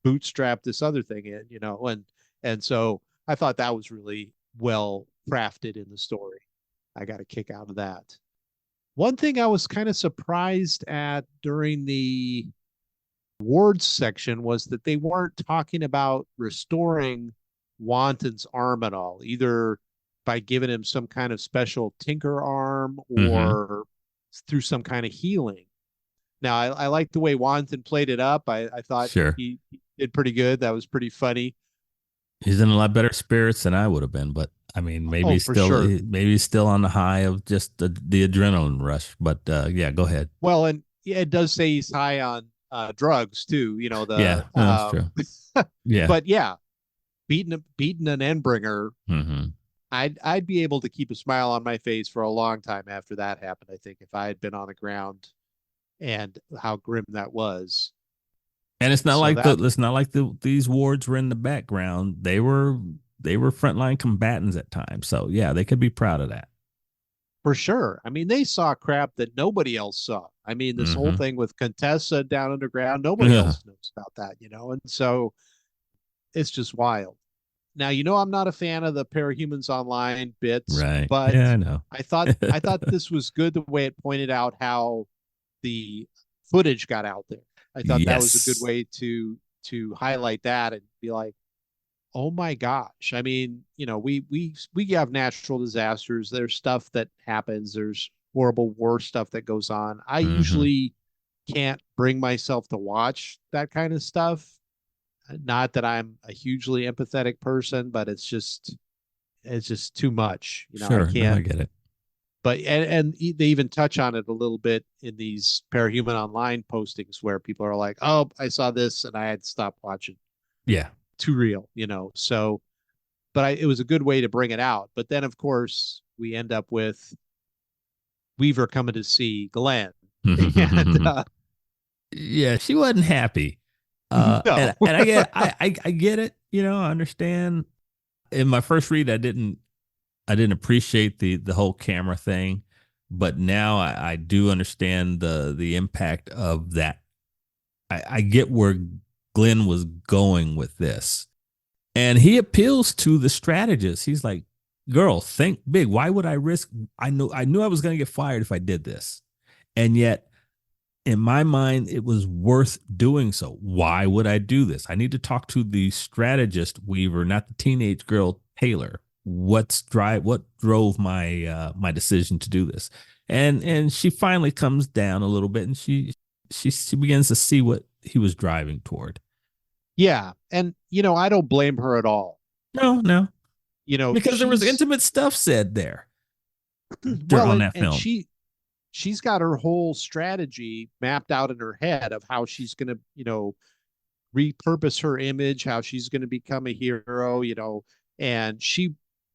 bootstrap this other thing in," and so I thought that was really well crafted in the story. I got a kick out of that. One thing I was kind of surprised at during the wards section was that they weren't talking about restoring Wanton's arm at all, either by giving him some kind of special tinker arm Mm-hmm. or through some kind of healing. Now, I like the way Wanton played it up. I thought Sure. he did pretty good. That was pretty funny. He's in a lot better spirits than I would have been, but I mean, Oh, for sure. maybe he's still on the high of just the adrenaline rush. But yeah, go ahead. Well, and yeah, it does say he's high on drugs too. Yeah, no, that's true. Yeah. but yeah, beating an Endbringer, Mm-hmm. I'd be able to keep a smile on my face for a long time after that happened. I think if I had been on the ground and how grim that was. And So that it's not like these wards were in the background. They were frontline combatants at times. So yeah, they could be proud of that. for sure. I mean, they saw crap that nobody else saw. I mean, this whole Mm-hmm. thing with Contessa down underground, nobody Yeah. else knows about that. And so it's just wild. Now, I'm not a fan of the Parahumans online bits, Right. but Yeah, I know. I thought this was good the way it pointed out how the footage got out there. I thought that was a good Yes. way to highlight that and be like, oh my gosh. I mean, we have natural disasters. There's stuff that happens. There's horrible war stuff that goes on. I Mm-hmm. usually can't bring myself to watch that kind of stuff. Not that I'm a hugely empathetic person, but it's just too much. I Sure. No, I can't. get it. But and they even touch on it a little bit in these Parahuman Online postings where people are like, "Oh, I saw this and I had to stop watching. Yeah. Too real." So, but it was a good way to bring it out. But then, of course, we end up with Weaver coming to see Glenn, and Yeah, she wasn't happy. no, And I get it. I understand. In my first read, I didn't appreciate the whole camera thing, but now I do understand the impact of that. I get where Glenn was going with this, and he appeals to the strategist. He's like, "Girl, think big. Why would I risk? I knew I was going to get fired if I did this, and yet." In my mind, it was worth doing so. Why would I do this? I need to talk to the strategist Weaver, not the teenage girl Taylor. What drove my decision to do this? And she finally comes down a little bit, and she begins to see what he was driving toward. yeah, and I don't blame her at all. No, no, because there was She's intimate stuff said there well, on that and film. she's got her whole strategy mapped out in her head of how she's going to, repurpose her image, how she's going to become a hero, and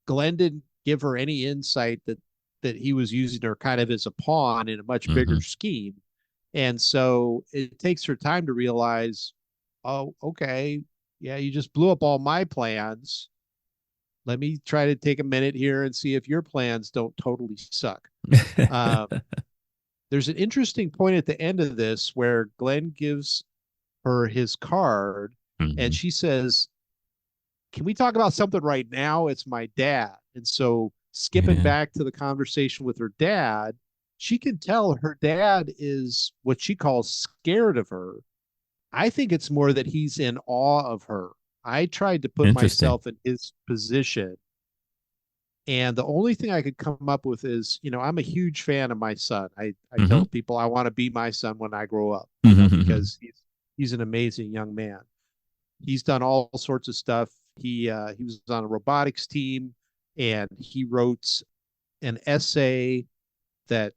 Glenn didn't give her any insight that he was using her kind of as a pawn in a much bigger Mm-hmm. scheme. And so it takes her time to realize, oh, okay, yeah, you just blew up all my plans. Let me try to take a minute here and see if your plans don't totally suck. Um, there's an interesting point at the end of this where Glenn gives her his card and Mm-hmm. she says, "Can we talk about something right now? It's my dad." And so, skipping Yeah, back to the conversation with her dad, she can tell her dad is what she calls scared of her. I think it's more that he's in awe of her. I tried to put interesting. myself in his position. And the only thing I could come up with is, I'm a huge fan of my son. I Mm-hmm. tell people I want to be my son when I grow up, Mm-hmm. because he's an amazing young man. He's done all sorts of stuff. He was on a robotics team, and he wrote an essay that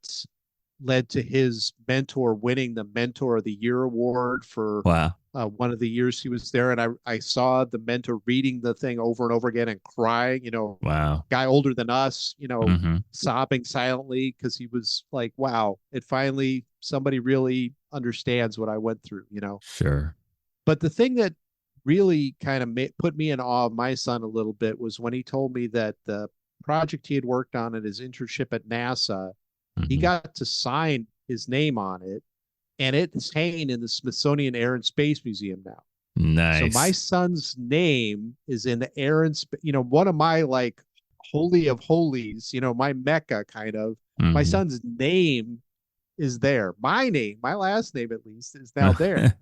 led to his mentor winning the Mentor of the Year award for Wow. one of the years he was there. And I saw the mentor reading the thing over and over again and crying, Wow. guy older than us, Hmm. sobbing silently because he was like, wow, it finally, somebody really understands what I went through. Sure. But the thing that really kind of put me in awe of my son a little bit was when he told me that the project he had worked on in his internship at NASA, he Hmm. got to sign his name on it, and it's hanging in the Smithsonian Air and Space Museum now. So my Nice. son's name is in the air and one of my like holy of holies, my Mecca kind of. My Hmm. son's name is there. My name, my last name at least, is now there.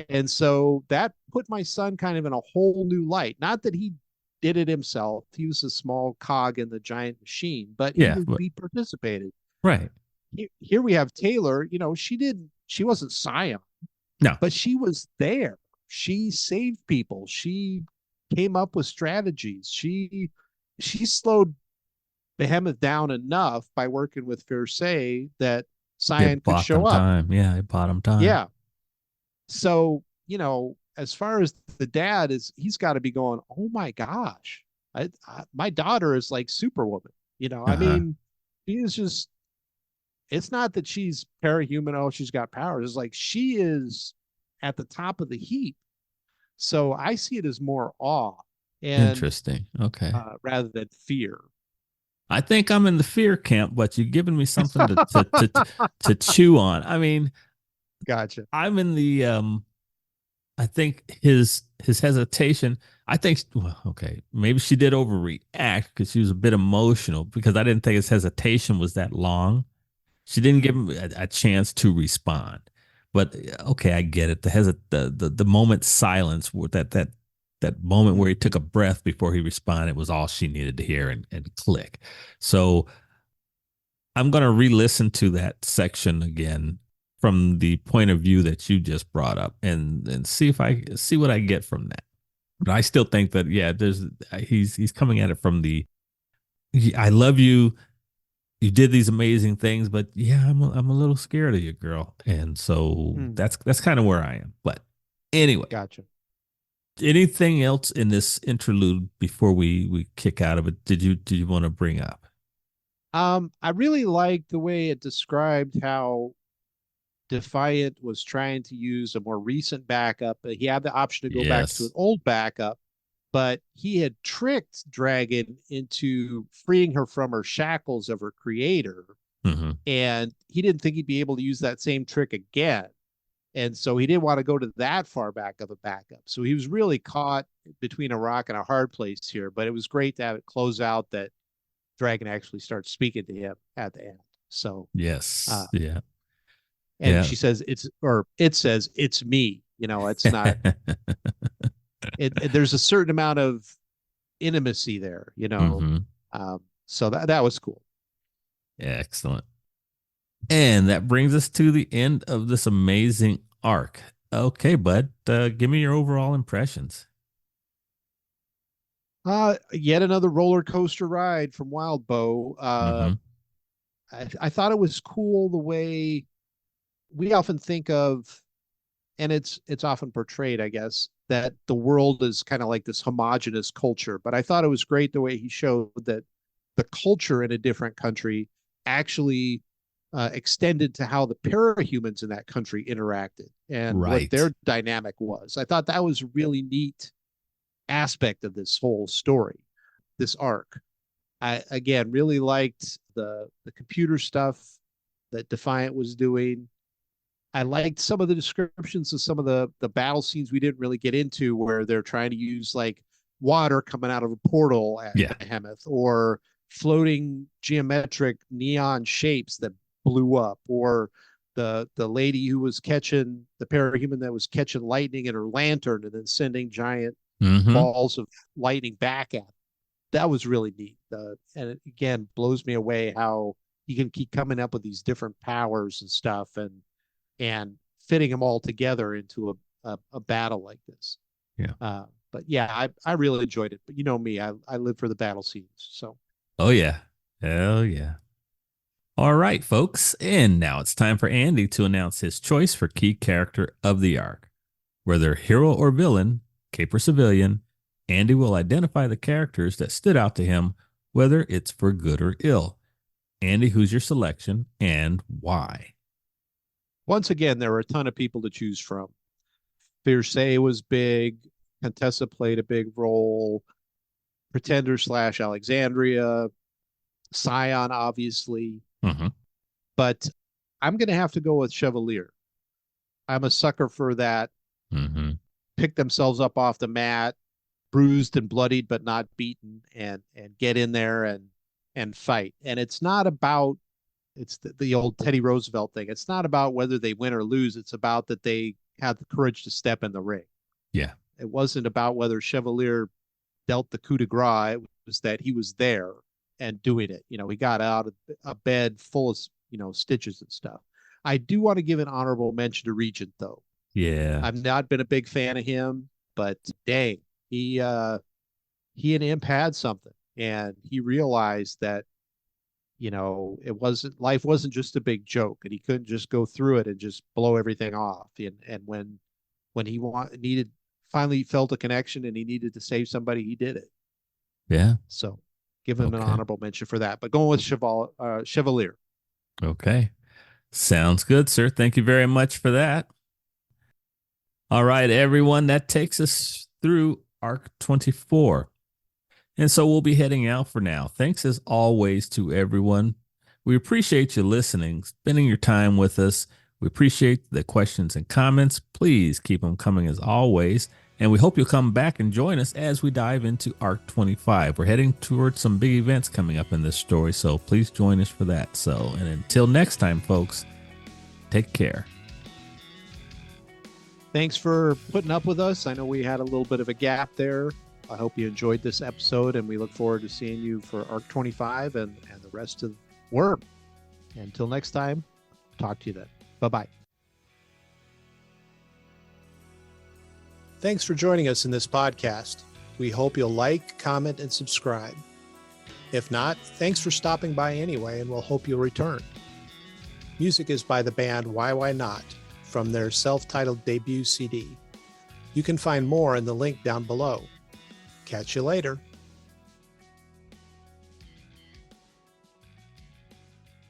And so that put my son kind of in a whole new light. Not that he did it himself. He was a small cog in the giant machine, but Yeah, but he participated. right. Here we have Taylor, she wasn't Scion, No. but she was there. She saved people. She came up with strategies. She slowed Behemoth down enough by working with Fierce that Scion It could bought show them up. time. Yeah, it bought them time. Yeah. So, as far as the dad is, he's got to be going, oh my gosh, my daughter is like Superwoman. I Uh-huh. mean, she is just, it's not that she's parahuman, oh, she's got powers. It's like she is at the top of the heap. So I see it as more awe and Interesting. Okay. rather than fear. I think I'm in the fear camp, but you're giving me something to chew on. I mean, Gotcha. I'm in the I think his hesitation, I think well, okay, maybe she did overreact because she was a bit emotional because I didn't think his hesitation was that long. She didn't give Mm, him a chance to respond. But okay, I get it. The moment silence that moment where he took mm-hmm. a breath before he responded was all she needed to hear and click. So I'm going to re-listen to that section again from the point of view that you just brought up and see if I see what I get from that. But I still think that yeah, there's he's coming at it from the I love you. You did these amazing things, but yeah, I'm a little scared of you, girl. And so Mm, that's kind of where I am. But anyway, gotcha. anything else in this interlude before we kick out of it? Did you want to bring up? I really liked the way it described how Defiant was trying to use a more recent backup. He had the option to go back to an Yes. old backup, but he had tricked Dragon into freeing her from her shackles of her creator. Hmm. And he didn't think he'd be able to use that same trick again. And so he didn't want to go to that far back of a backup. So he was really caught between a rock and a hard place here. But it was great to have it close out that Dragon actually starts speaking to him at the end. So, Yes. uh, Yeah. and Yeah. she says it says it's me. It's not. There's a certain amount of intimacy there. Hmm. So that was cool. Excellent. And that brings us to the end of this amazing arc. Okay, bud, give me your overall impressions. Yet another roller coaster ride from Wildbow. Hmm. I thought it was cool the way we often think of, and it's often portrayed, I guess, that the world is kind of like this homogenous culture. But I thought it was great the way he showed that the culture in a different country actually extended to how the parahumans in that country interacted and what Right. their dynamic was. I thought that was a really neat aspect of this whole story, this arc. I again really liked the computer stuff that Defiant was doing. I liked some of the descriptions of some of the battle scenes we didn't really get into, where they're trying to use like water coming out of a portal at Yeah. Behemoth, or floating geometric neon shapes that blew up, or the lady who was catching the parahuman that was catching lightning in her lantern and then sending giant Hmm. balls of lightning back at. That was really neat. And it, again, blows me away how he can keep coming up with these different powers and stuff, and fitting them all together into a battle like this. Yeah. But yeah, I really enjoyed it. But you know me, I live for the battle scenes. So Oh yeah. Hell yeah. All right, folks. And now it's time for Andy to announce his choice for key character of the arc. Whether hero or villain, cape or civilian, Andy will identify the characters that stood out to him, whether it's for good or ill. Andy, who's your selection and why? Once again, there were a ton of people to choose from. Fierce was big. Contessa played a big role. Pretender / Alexandria. Scion, obviously. Mm-hmm. But I'm going to have to go with Chevalier. I'm a sucker for that. Mm-hmm. Pick themselves up off the mat, bruised and bloodied, but not beaten, and get in there and fight. And it's not about it's the old Teddy Roosevelt thing. It's not about whether they win or lose. It's about that they had the courage to step in the ring. Yeah. It wasn't about whether Chevalier dealt the coup de grace. It was that he was there and doing it. You know, he got out of a bed full of, stitches and stuff. I do want to give an honorable mention to Regent, though. Yeah. I've not been a big fan of him, but dang, he and Imp had something, and he realized that, life wasn't just a big joke, and he couldn't just go through it and just blow everything off. And when he needed, finally felt a connection and he needed to save somebody, he did it. Yeah. So give him an honorable mention for that. But going with Chevalier. Okay. Sounds good, sir. Thank you very much for that. All right, everyone. That takes us through Arc 24. And so we'll be heading out for now. Thanks as always to everyone. We appreciate you listening, spending your time with us. We appreciate the questions and comments. Please keep them coming as always. And we hope you'll come back and join us as we dive into Arc 25. We're heading towards some big events coming up in this story, so please join us for that. So, and until next time, folks, take care. Thanks for putting up with us. I know we had a little bit of a gap there. I hope you enjoyed this episode, and we look forward to seeing you for Arc 25 and the rest of Worm. Until next time, talk to you then. Bye-bye. Thanks for joining us in this podcast. We hope you'll like, comment, and subscribe. If not, thanks for stopping by anyway, and we'll hope you'll return. Music is by the band YYNOT from their self-titled debut CD. You can find more in the link down below. Catch you later.